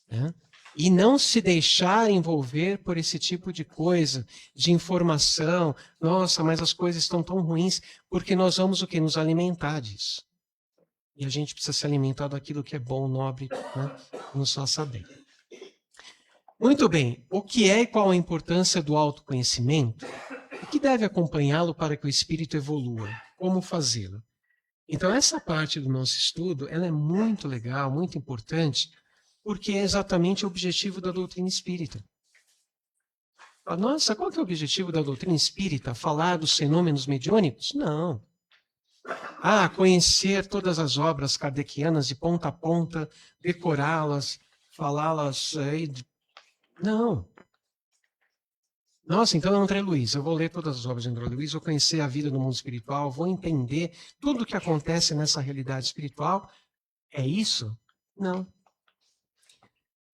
Né? E não se deixar envolver por esse tipo de coisa, de informação. Nossa, mas as coisas estão tão ruins, porque nós vamos o quê? Nos alimentar disso. E a gente precisa se alimentar daquilo que é bom, nobre, né? Nos faça bem. Muito bem, o que é e qual a importância do autoconhecimento? O que deve acompanhá-lo para que o espírito evolua? Como fazê-lo? Então, essa parte do nosso estudo ela é muito legal, muito importante, porque é exatamente o objetivo da doutrina espírita. Nossa, qual que é o objetivo da doutrina espírita? Falar dos fenômenos mediúnicos? Não. Conhecer todas as obras kardecianas de ponta a ponta, decorá-las, falá-las. Não. Nossa, então André Luiz, eu vou ler todas as obras de André Luiz, vou conhecer a vida no mundo espiritual, vou entender tudo o que acontece nessa realidade espiritual. É isso? Não.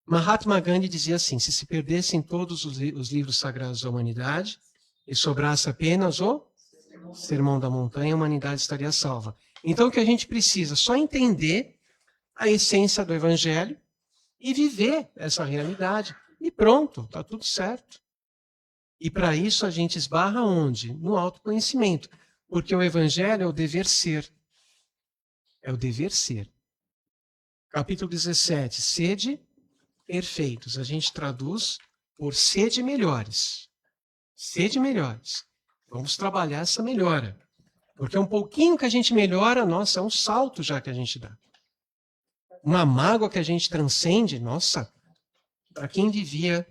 Mahatma Gandhi dizia assim, se perdessem todos os livros sagrados da humanidade e sobrasse apenas o Sermão da Montanha, a humanidade estaria salva. Então o que a gente precisa? Só entender a essência do Evangelho e viver essa realidade. E pronto, está tudo certo. E para isso a gente esbarra onde? No autoconhecimento. Porque o Evangelho é o dever ser. É o dever ser. Capítulo 17. Sede perfeitos. A gente traduz por sede melhores. Sede melhores. Vamos trabalhar essa melhora. Porque um pouquinho que a gente melhora, nossa, é um salto já que a gente dá. Uma mágoa que a gente transcende, nossa, para quem vivia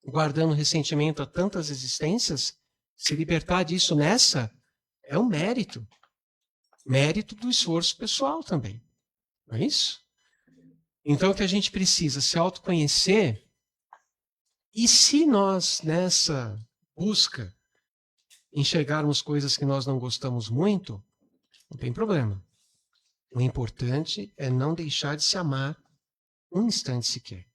guardando ressentimento a tantas existências, se libertar disso nessa é um mérito. Mérito do esforço pessoal também. Não é isso? Então, o que a gente precisa se autoconhecer, e se nós, nessa busca, enxergarmos coisas que nós não gostamos muito, não tem problema. O importante é não deixar de se amar um instante sequer.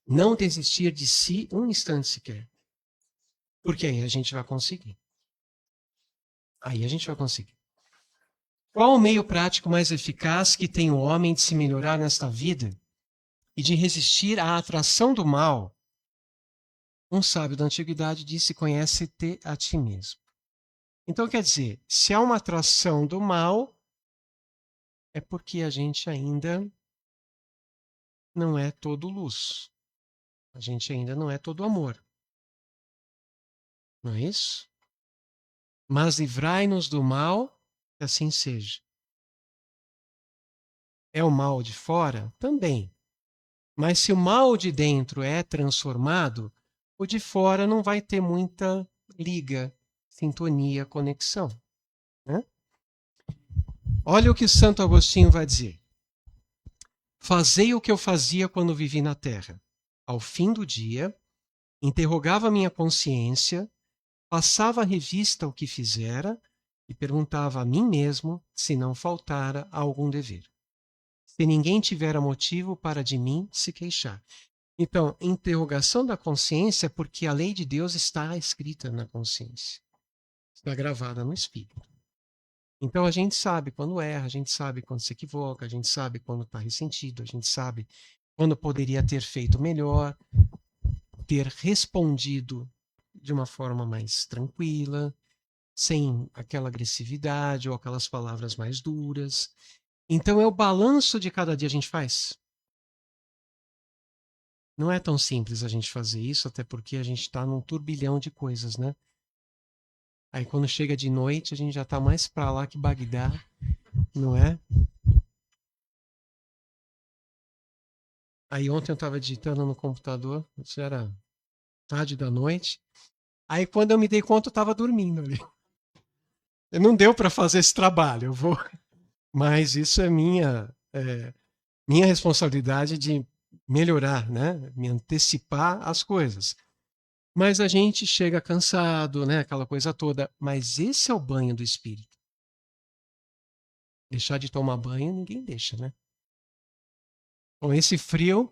Não desistir de si um instante sequer. Porque aí a gente vai conseguir. Aí a gente vai conseguir. Qual o meio prático mais eficaz que tem o homem de se melhorar nesta vida e de resistir à atração do mal? Um sábio da antiguidade disse: conhece-te a ti mesmo. Então, quer dizer, se há uma atração do mal, é porque a gente ainda não é todo luz. A gente ainda não é todo amor. Não é isso? Mas livrai-nos do mal, que assim seja. É o mal de fora? Também. Mas se o mal de dentro é transformado, o de fora não vai ter muita liga, sintonia, conexão. Né? Olha o que Santo Agostinho vai dizer. Fazei o que eu fazia quando vivi na terra. Ao fim do dia, interrogava minha consciência, passava a revista ao que fizera e perguntava a mim mesmo se não faltara algum dever. Se ninguém tivera motivo para de mim se queixar. Então, interrogação da consciência é porque a lei de Deus está escrita na consciência. Está gravada no espírito. Então a gente sabe quando erra, a gente sabe quando se equivoca, a gente sabe quando está ressentido, a gente sabe quando poderia ter feito melhor, ter respondido de uma forma mais tranquila, sem aquela agressividade ou aquelas palavras mais duras. Então é o balanço de cada dia a gente faz. Não é tão simples a gente fazer isso, até porque a gente está num turbilhão de coisas, né? Aí quando chega de noite, a gente já está mais para lá que Bagdá, não é? Aí ontem eu estava digitando no computador, isso era tarde da noite. Aí quando eu me dei conta, eu estava dormindo ali. Não deu para fazer esse trabalho, eu vou. Mas isso é minha responsabilidade de melhorar, né? Me antecipar às coisas. Mas a gente chega cansado, né? Aquela coisa toda. Mas esse é o banho do espírito. Deixar de tomar banho, ninguém deixa, né? Com esse frio,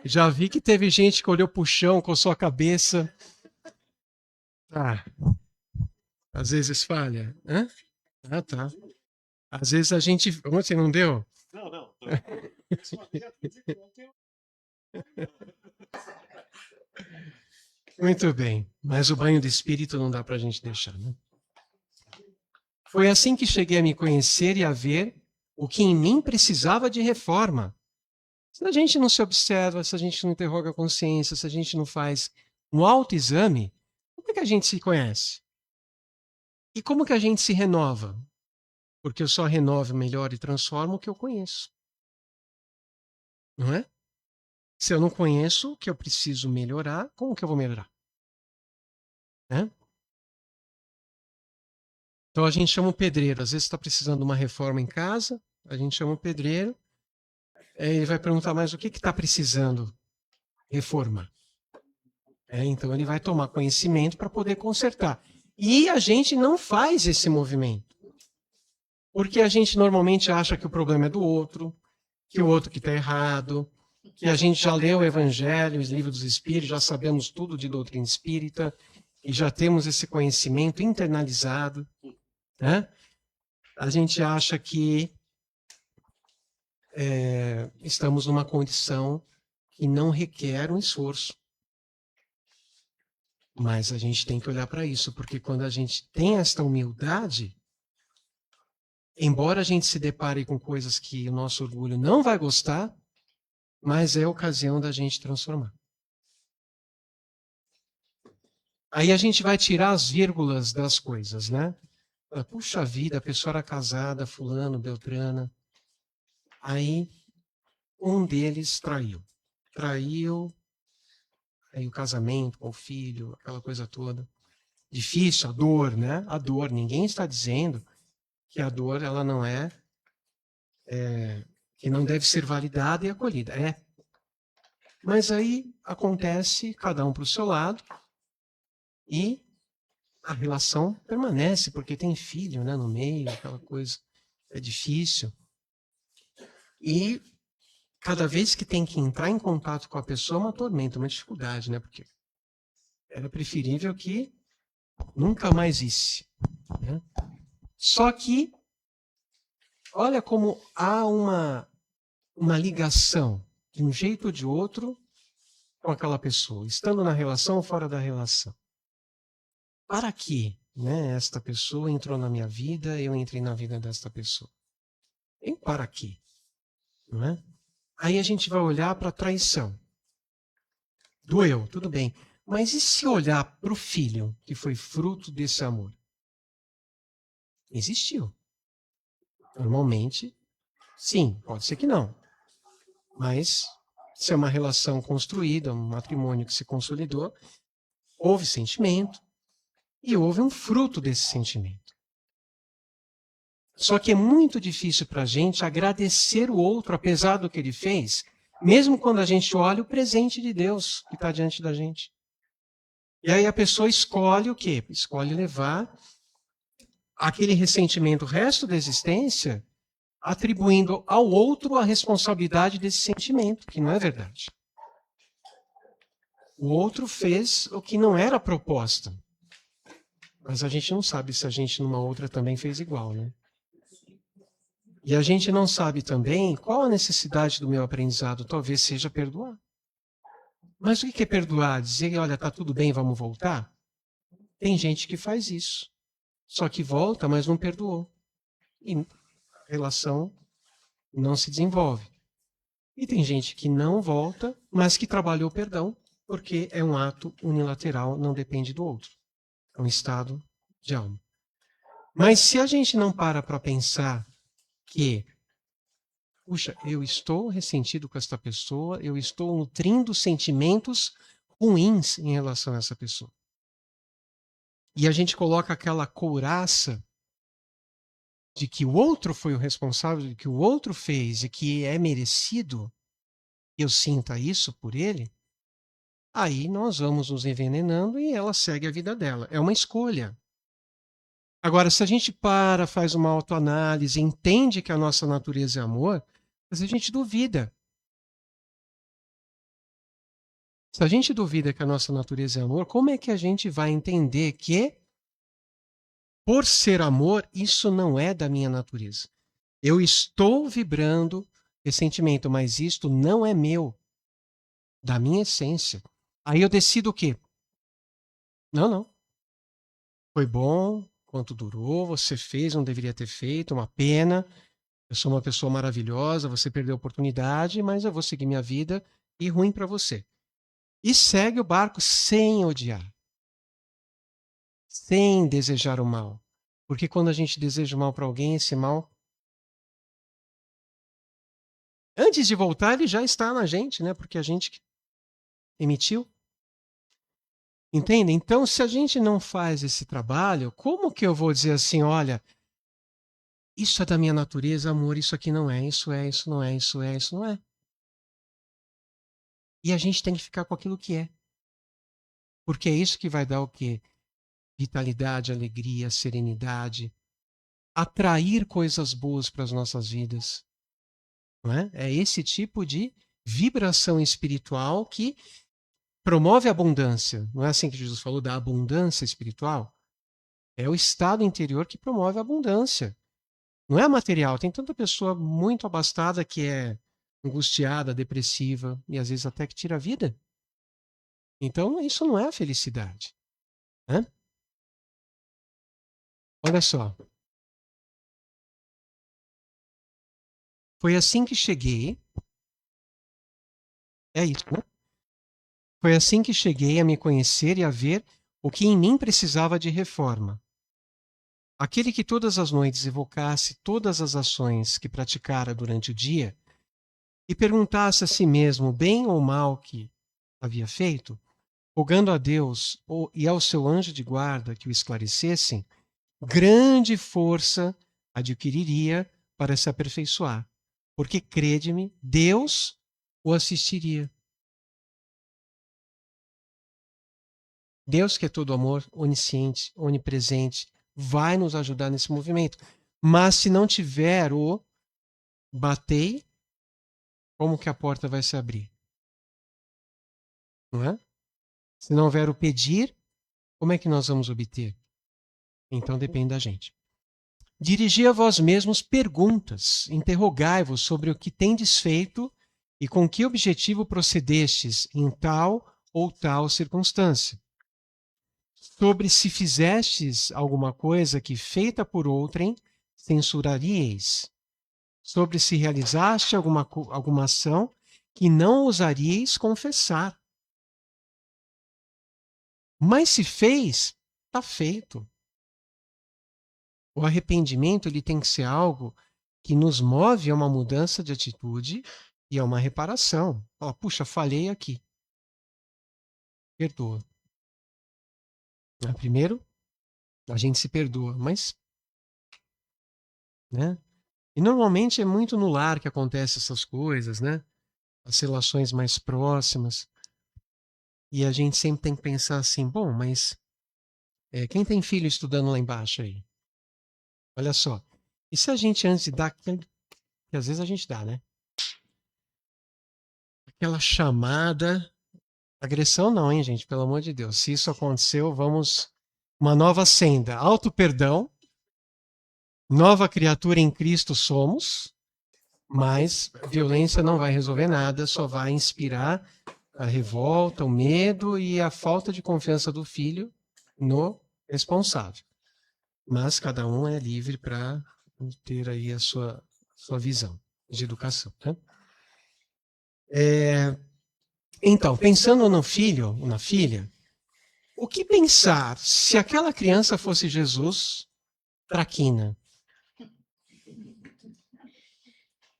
já vi que teve gente que olhou pro chão, coçou a cabeça. Ah, às vezes falha. Hã? Ah, tá. Às vezes a gente... Ontem não deu? Não. Muito bem. Mas o banho do espírito não dá pra gente deixar, né? Foi assim que cheguei a me conhecer e a ver o que em mim precisava de reforma. Se a gente não se observa, se a gente não interroga a consciência, se a gente não faz um autoexame, como é que a gente se conhece? E como que a gente se renova? Porque eu só renovo, melhoro e transformo o que eu conheço. Não é? Se eu não conheço o que eu preciso melhorar, como que eu vou melhorar? Né? Então a gente chama o pedreiro. Às vezes está precisando de uma reforma em casa, a gente chama o pedreiro, ele vai perguntar, mas o que está precisando reformar? Então ele vai tomar conhecimento para poder consertar. E a gente não faz esse movimento. Porque a gente normalmente acha que o problema é do outro, que o outro que está errado, que a gente já leu o Evangelho, os livros dos Espíritos, já sabemos tudo de doutrina espírita, e já temos esse conhecimento internalizado. Né? A gente acha que estamos numa condição que não requer um esforço. Mas a gente tem que olhar para isso, porque quando a gente tem esta humildade, embora a gente se depare com coisas que o nosso orgulho não vai gostar, mas é a ocasião da gente transformar. Aí a gente vai tirar as vírgulas das coisas, né? Puxa vida, a pessoa era casada, fulano, beltrana. Aí um deles traiu. Traiu, aí o casamento com o filho, aquela coisa toda. Difícil, a dor, né? A dor. Ninguém está dizendo que a dor ela não que não deve ser validada e acolhida. É. Mas aí acontece, cada um para o seu lado, e a relação permanece, porque tem filho, né, no meio, aquela coisa é difícil. E cada vez que tem que entrar em contato com a pessoa, é uma tormenta, uma dificuldade, né? Porque era preferível que nunca mais visse, né? Só que, olha como há uma ligação, de um jeito ou de outro, com aquela pessoa, estando na relação ou fora da relação. Para que, né, esta pessoa entrou na minha vida, eu entrei na vida desta pessoa? E para quê? Não é? Aí a gente vai olhar para a traição. Doeu, tudo bem. Mas e se olhar para o filho, que foi fruto desse amor? Existiu. Normalmente, sim, pode ser que não. Mas, se é uma relação construída, um matrimônio que se consolidou, houve sentimento e houve um fruto desse sentimento. Só que é muito difícil para a gente agradecer o outro, apesar do que ele fez, mesmo quando a gente olha o presente de Deus que está diante da gente. E aí a pessoa escolhe o quê? Escolhe levar aquele ressentimento, o resto da existência, atribuindo ao outro a responsabilidade desse sentimento, que não é verdade. O outro fez o que não era proposta. Mas a gente não sabe se a gente numa outra também fez igual, né? E a gente não sabe também qual a necessidade do meu aprendizado, talvez seja perdoar. Mas o que é perdoar? Dizer, olha, tá tudo bem, vamos voltar? Tem gente que faz isso. Só que volta, mas não perdoou. E a relação não se desenvolve. E tem gente que não volta, mas que trabalhou o perdão, porque é um ato unilateral, não depende do outro. É um estado de alma. Mas se a gente não para pensar que, puxa, eu estou ressentido com esta pessoa, eu estou nutrindo sentimentos ruins em relação a essa pessoa. E a gente coloca aquela couraça de que o outro foi o responsável, de que o outro fez e que é merecido, eu sinta isso por ele, aí nós vamos nos envenenando e ela segue a vida dela. É uma escolha. Agora, se a gente faz uma autoanálise, entende que a nossa natureza é amor, mas a gente duvida. Se a gente duvida que a nossa natureza é amor, como é que a gente vai entender que, por ser amor, isso não é da minha natureza? Eu estou vibrando esse sentimento, mas isto não é meu, da minha essência. Aí eu decido o quê? Não. Foi bom, quanto durou, você fez, não deveria ter feito, uma pena. Eu sou uma pessoa maravilhosa, você perdeu a oportunidade, mas eu vou seguir minha vida e ruim para você. E segue o barco sem odiar, sem desejar o mal. Porque quando a gente deseja o mal para alguém, esse mal, antes de voltar, ele já está na gente, né? Porque a gente emitiu. Entende? Então, se a gente não faz esse trabalho, como que eu vou dizer assim, olha, isso é da minha natureza, amor, isso aqui não é, isso é, isso não é, isso é, isso não é. E a gente tem que ficar com aquilo que é. Porque é isso que vai dar o quê? Vitalidade, alegria, serenidade, atrair coisas boas para as nossas vidas. Não é? É esse tipo de vibração espiritual que promove a abundância. Não é assim que Jesus falou da abundância espiritual? É o estado interior que promove a abundância. Não é material. Tem tanta pessoa muito abastada que é angustiada, depressiva e às vezes até que tira a vida. Então, isso não é a felicidade. Né? Olha só. Foi assim que cheguei. É isso, né? Foi assim que cheguei a me conhecer e a ver o que em mim precisava de reforma. Aquele que todas as noites evocasse todas as ações que praticara durante o dia e perguntasse a si mesmo bem ou mal que havia feito, rogando a Deus e ao seu anjo de guarda que o esclarecessem, grande força adquiriria para se aperfeiçoar, porque, crede-me, Deus o assistiria. Deus, que é todo amor, onisciente, onipresente, vai nos ajudar nesse movimento. Mas se não tiver o batei, como que a porta vai se abrir? Não é? Se não houver o pedir, como é que nós vamos obter? Então depende da gente. Dirigi a vós mesmos perguntas, interrogai-vos sobre o que tendes feito e com que objetivo procedestes em tal ou tal circunstância. Sobre se fizestes alguma coisa que, feita por outrem, censuraríeis. Sobre se realizaste alguma ação que não ousaríeis confessar. Mas se fez, está feito. O arrependimento ele tem que ser algo que nos move a uma mudança de atitude e a uma reparação. Fala, puxa, falhei aqui. Perdoa. Primeiro, a gente se perdoa, mas... né? E normalmente é muito no lar que acontecem essas coisas, né? As relações mais próximas. E a gente sempre tem que pensar assim, bom, mas quem tem filho estudando lá embaixo aí? Olha só. E se a gente antes de dar, que às vezes a gente dá, né? Aquela chamada, agressão não, hein, gente? Pelo amor de Deus. Se isso aconteceu, vamos... Uma nova senda. Auto-perdão. Nova criatura em Cristo somos. Mas violência não vai resolver nada, só vai inspirar a revolta, o medo e a falta de confiança do filho no responsável. Mas cada um é livre para ter aí a sua visão de educação. Né? Então, pensando no filho, na filha, o que pensar se aquela criança fosse Jesus, traquina?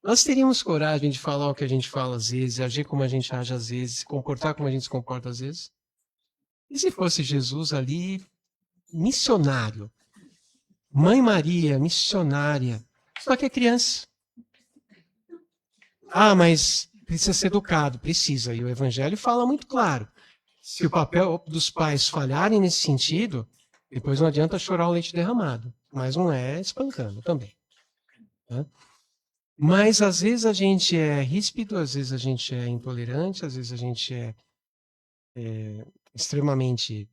Nós teríamos coragem de falar o que a gente fala às vezes, agir como a gente age às vezes, se comportar como a gente se comporta às vezes? E se fosse Jesus ali, missionário? Mãe Maria, missionária, só que é criança. Ah, mas precisa ser educado. Precisa. E o Evangelho fala muito claro. Se o papel dos pais falharem nesse sentido, depois não adianta chorar o leite derramado. Mas não é espancando também. Né? Mas às vezes a gente é ríspido, às vezes a gente é intolerante, às vezes a gente é extremamente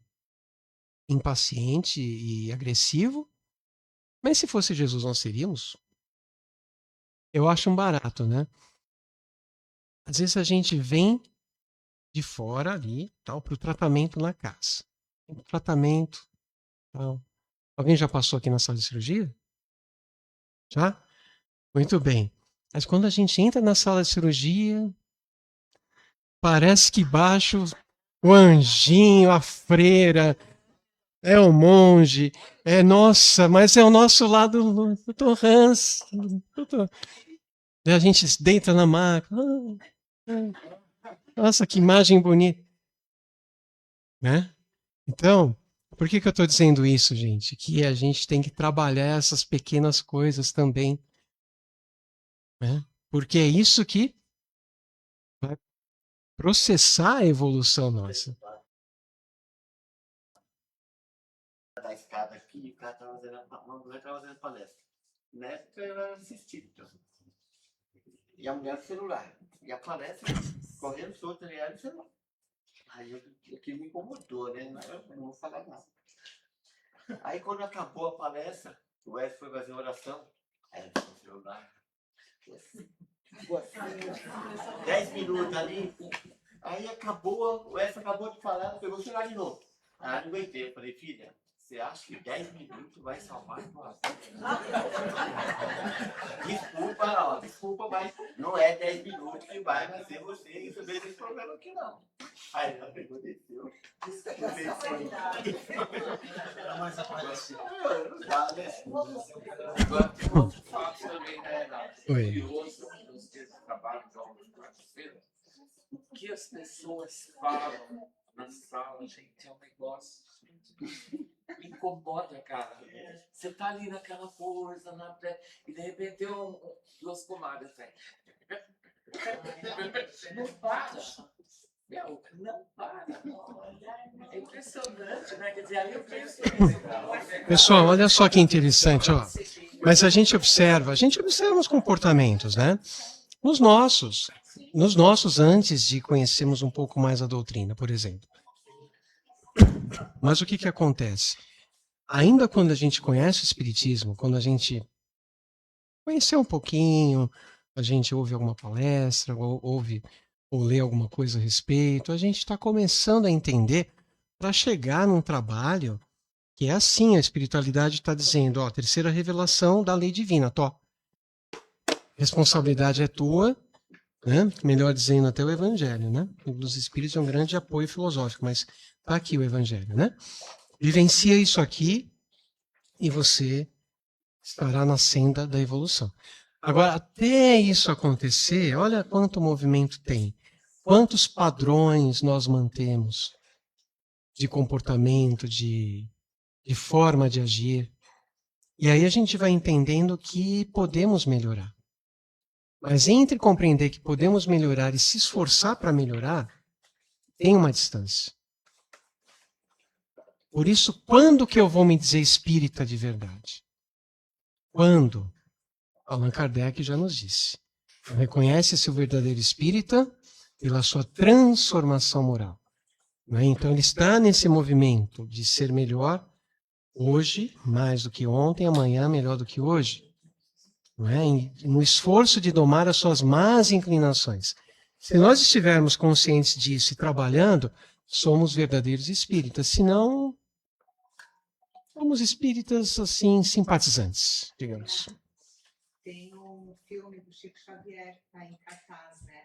impaciente e agressivo. Mas se fosse Jesus, nós seríamos? Eu acho um barato, né? Às vezes a gente vem de fora ali, tal, para o tratamento na casa. Tratamento, tal. Alguém já passou aqui na sala de cirurgia? Já? Muito bem. Mas quando a gente entra na sala de cirurgia, parece que baixo o anjinho, a freira, é o monge, nossa, mas é o nosso lado, doutor Hans. Doutor. E a gente deita na maca. Nossa, que imagem bonita. Né? Então, por que eu estou dizendo isso, gente? Que a gente tem que trabalhar essas pequenas coisas também. Né? Porque é isso que vai processar a evolução nossa. Da escada aqui, o cara estava fazendo, uma mulher estava fazendo palestra. Nessa era assistida. E a mulher no celular. E a palestra correndo solta ali no celular. Aí aquilo me incomodou, né? Eu não vou falar nada. Aí quando acabou a palestra, o Wes foi fazer oração. Aí ele ficou no celular. Ficou assim, 10 minutos ali. Aí acabou, o Wes acabou de falar, pegou o celular de novo. Aí eu não aguentei. Eu falei, filha, você acha que 10 minutos vai salvar a nossa? Desculpa, mas não é 10 minutos que vai fazer você resolver esse problema aqui, não. Aí ela pegou e desceu. Nunca mais apareceu. Dá, né? Agora tem um outro fato também, né, Renato? Oi. Curioso, nos dias de trabalho, jogos de quarta-feira, o que as pessoas falam na sala, gente, é um negócio me incomoda, cara. Você tá ali naquela coisa, e de repente tem duas comadres, assim. Não para. Meu, não para. É impressionante, né? Quer dizer, aí eu penso nisso. Pessoal, olha só que interessante, ó. Mas a gente observa os comportamentos, né? Nos nossos antes de conhecermos um pouco mais a doutrina, por exemplo. Mas o que acontece? Ainda quando a gente conhece o Espiritismo, quando a gente conheceu um pouquinho, a gente ouve alguma palestra, ou lê alguma coisa a respeito, a gente está começando a entender para chegar num trabalho que é assim, a espiritualidade está dizendo, ó, terceira revelação da lei divina, responsabilidade é tua, né? Melhor dizendo até o evangelho, né? O livro dos Espíritos é um grande apoio filosófico, mas tá aqui o evangelho, né? Vivencia isso aqui e você estará na senda da evolução. Agora, até isso acontecer, olha quanto movimento tem. Quantos padrões nós mantemos de comportamento, de forma de agir. E aí a gente vai entendendo que podemos melhorar. Mas entre compreender que podemos melhorar e se esforçar para melhorar, tem uma distância. Por isso, quando que eu vou me dizer espírita de verdade? Quando? Allan Kardec já nos disse. Reconhece-se o verdadeiro espírita pela sua transformação moral. Então ele está nesse movimento de ser melhor hoje, mais do que ontem, amanhã melhor do que hoje. No esforço de domar as suas más inclinações. Se nós estivermos conscientes disso e trabalhando, somos verdadeiros espíritas. Senão, somos espíritas, assim, simpatizantes, digamos. Tem um filme do Chico Xavier que está em cartaz, né?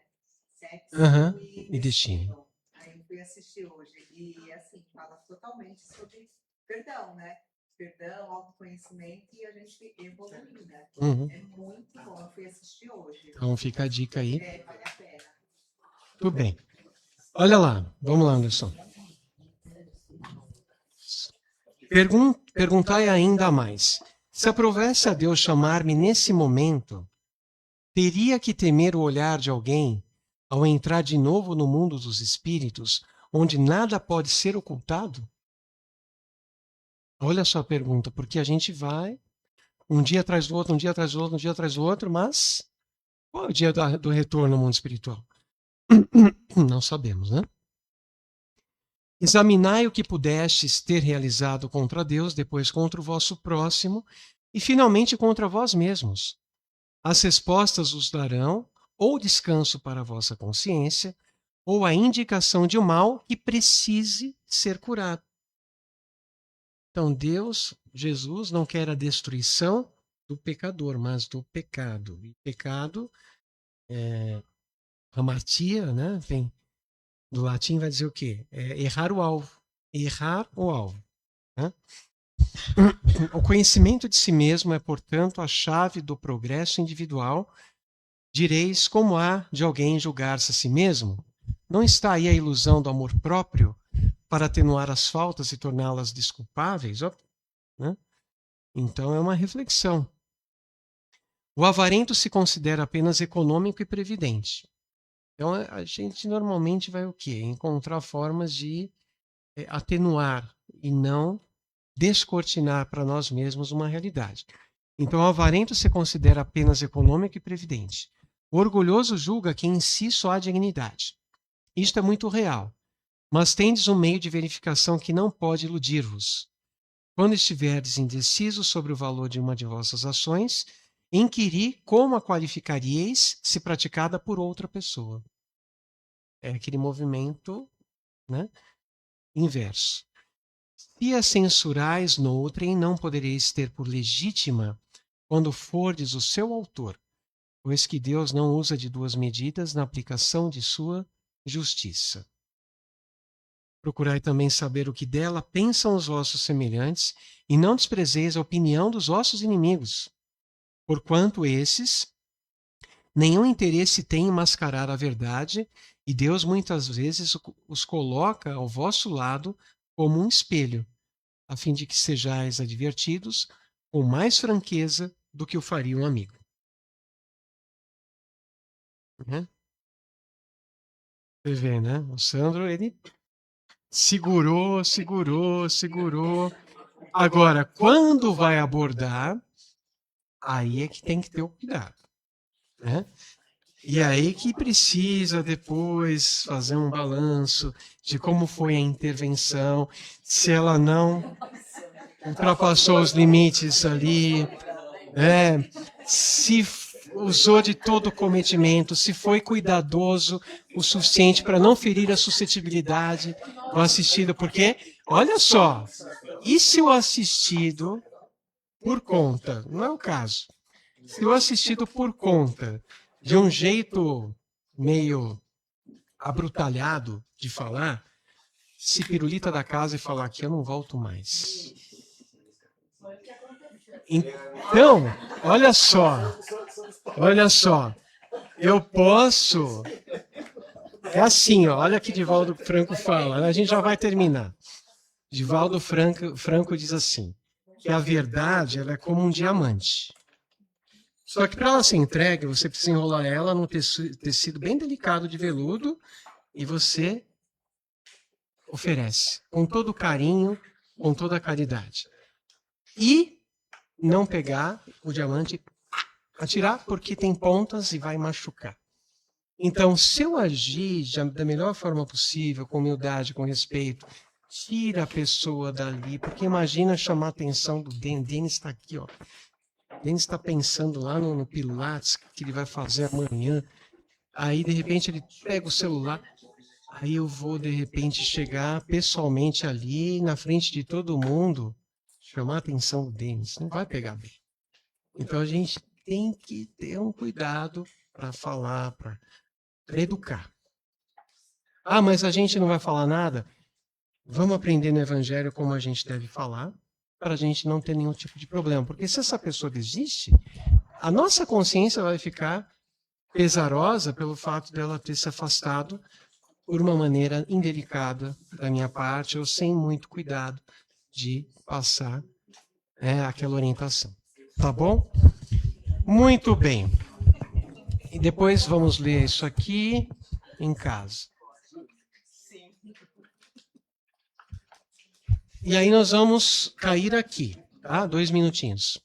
Sexo E Destino. Aí eu fui assistir hoje. E, assim, fala totalmente sobre perdão, né? Perdão, autoconhecimento e a gente evoluir, né? É muito bom. Eu fui assistir hoje. Então fica a dica aí. Vale a pena. Tudo bem. Olha lá. Vamos lá, Anderson. Perguntai ainda mais. Se aprovesse a Deus chamar-me nesse momento, teria que temer o olhar de alguém ao entrar de novo no mundo dos espíritos, onde nada pode ser ocultado? Olha só a pergunta, porque a gente vai um dia atrás do outro, um dia atrás do outro, um dia atrás do outro, mas qual é o dia do retorno ao mundo espiritual? Não sabemos, né? Examinai o que pudestes ter realizado contra Deus, depois contra o vosso próximo e finalmente contra vós mesmos. As respostas os darão ou descanso para a vossa consciência ou a indicação de um mal que precise ser curado. Então Deus, Jesus, não quer a destruição do pecador, mas do pecado. E pecado, hamartia, né? Vem do latim, vai dizer o quê? Errar o alvo. Errar o alvo. Né? O conhecimento de si mesmo é, portanto, a chave do progresso individual. Direis, como há de alguém julgar-se a si mesmo? Não está aí a ilusão do amor próprio para atenuar as faltas e torná-las desculpáveis? Né? Então é uma reflexão. O avarento se considera apenas econômico e previdente. Então a gente normalmente vai o quê? Encontrar formas de atenuar e não descortinar para nós mesmos uma realidade. Então o avarento se considera apenas econômico e previdente. O orgulhoso julga que em si só há dignidade. Isto é muito real. Mas tendes um meio de verificação que não pode iludir-vos. Quando estiverdes indecisos sobre o valor de uma de vossas ações, inquiri como a qualificaríeis se praticada por outra pessoa. É aquele movimento, né, inverso. Se a censurais noutrem, não podereis ter por legítima quando fordes o seu autor, pois que Deus não usa de duas medidas na aplicação de sua justiça. Procurai também saber o que dela pensam os vossos semelhantes, e não desprezeis a opinião dos vossos inimigos, porquanto esses nenhum interesse têm em mascarar a verdade, e Deus muitas vezes os coloca ao vosso lado como um espelho, a fim de que sejais advertidos com mais franqueza do que o faria um amigo. Né? Você vê, né? O Sandro, ele segurou. Agora, quando vai abordar, aí é que tem que ter o cuidado. Né? E aí que precisa depois fazer um balanço de como foi a intervenção, se ela não ultrapassou os limites ali, se usou de todo o cometimento, se foi cuidadoso o suficiente para não ferir a suscetibilidade do assistido, porque, olha só, e se o assistido por conta, não é o caso, se o assistido por conta de um jeito meio abrutalhado de falar, se pirulita da casa e falar que eu não volto mais. Então, olha só, eu posso... É assim, ó, olha que Divaldo Franco fala, a gente já vai terminar. Divaldo Franco diz assim, que a verdade ela é como um diamante. Só que para ela ser entregue, você precisa enrolar ela num tecido bem delicado de veludo e você oferece com todo carinho, com toda a caridade. E não pegar o diamante, atirar porque tem pontas e vai machucar. Então, se eu agir da melhor forma possível, com humildade, com respeito, tira a pessoa dali, porque imagina chamar a atenção do Denis. Denis está aqui, ó. Denis está pensando lá no Pilates que ele vai fazer amanhã. Aí, de repente, ele pega o celular. Aí eu vou, de repente, chegar pessoalmente ali, na frente de todo mundo, chamar a atenção do Denis. Não vai pegar bem. Então, a gente tem que ter um cuidado para falar, para educar. Ah, mas a gente não vai falar nada? Vamos aprender no Evangelho como a gente deve falar, para a gente não ter nenhum tipo de problema. Porque se essa pessoa desiste, a nossa consciência vai ficar pesarosa pelo fato dela ter se afastado por uma maneira indelicada da minha parte, ou sem muito cuidado de passar aquela orientação. Tá bom? Muito bem. E depois vamos ler isso aqui em casa. E aí nós vamos cair aqui, tá? 2 minutinhos.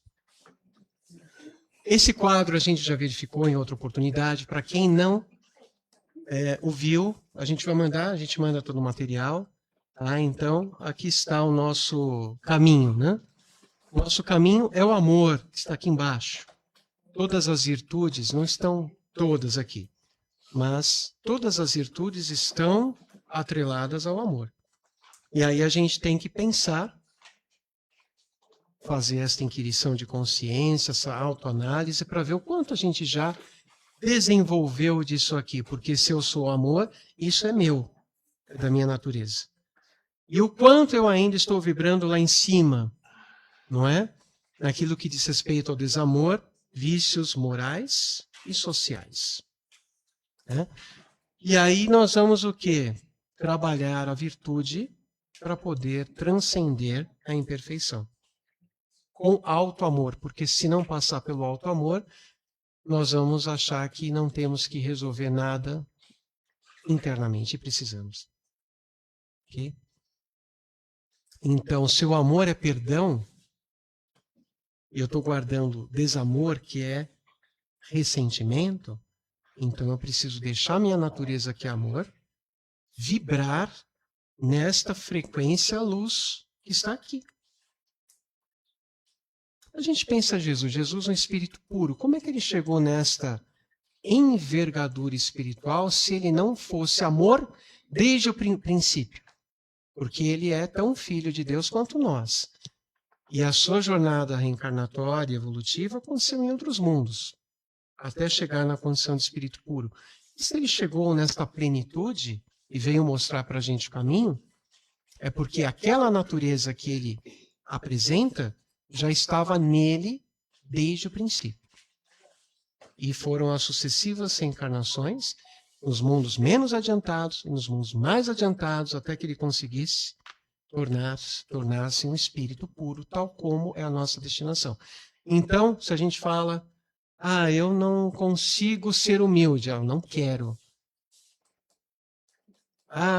Esse quadro a gente já verificou em outra oportunidade. Para quem não o viu, a gente manda todo o material. Tá? Então, aqui está o nosso caminho, né? O nosso caminho é o amor, que está aqui embaixo. Todas as virtudes, não estão todas aqui, mas todas as virtudes estão atreladas ao amor. E aí a gente tem que pensar, fazer esta inquirição de consciência, essa autoanálise, para ver o quanto a gente já desenvolveu disso aqui. Porque se eu sou amor, isso é meu, é da minha natureza. E o quanto eu ainda estou vibrando lá em cima, não é? Naquilo que diz respeito ao desamor, vícios morais e sociais. Né? E aí nós vamos o quê? Trabalhar a virtude para poder transcender a imperfeição. Com auto-amor, porque se não passar pelo auto-amor, nós vamos achar que não temos que resolver nada internamente, e precisamos. Ok? Então, se o amor é perdão, e eu estou guardando desamor, que é ressentimento, então eu preciso deixar minha natureza, que é amor, vibrar nesta frequência luz que está aqui. A gente pensa Jesus um espírito puro. Como é que ele chegou nesta envergadura espiritual se ele não fosse amor desde o princípio? Porque ele é tão filho de Deus quanto nós. E a sua jornada reencarnatória e evolutiva aconteceu em outros mundos, até chegar na condição de espírito puro. E se ele chegou nesta plenitude e veio mostrar para a gente o caminho, É porque aquela natureza que ele apresenta já estava nele desde o princípio. E foram as sucessivas reencarnações, nos mundos menos adiantados e nos mundos mais adiantados, até que ele conseguisse tornar-se um espírito puro, tal como é a nossa destinação. Então, se a gente fala, eu não consigo ser humilde, eu não quero.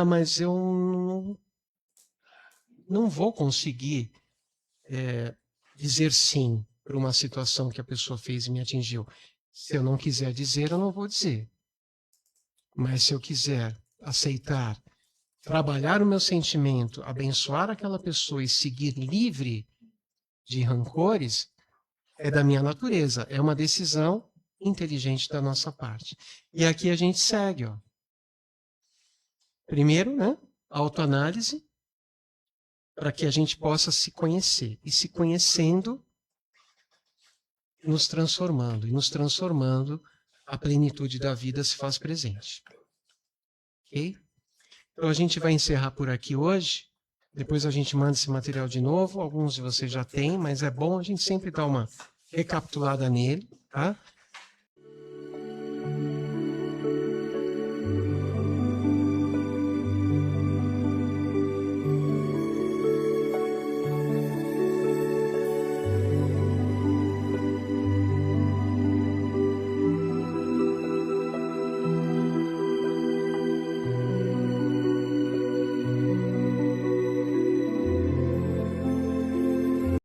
Mas eu não vou conseguir dizer sim para uma situação que a pessoa fez e me atingiu. Se eu não quiser dizer, eu não vou dizer. Mas se eu quiser aceitar, trabalhar o meu sentimento, abençoar aquela pessoa e seguir livre de rancores, é da minha natureza. É uma decisão inteligente da nossa parte. E aqui a gente segue, ó. Primeiro, né? Autoanálise, para que a gente possa se conhecer. E se conhecendo, nos transformando. E nos transformando, a plenitude da vida se faz presente. Ok? Então a gente vai encerrar por aqui hoje. Depois a gente manda esse material de novo. Alguns de vocês já têm, mas é bom a gente sempre dar uma recapitulada nele, tá?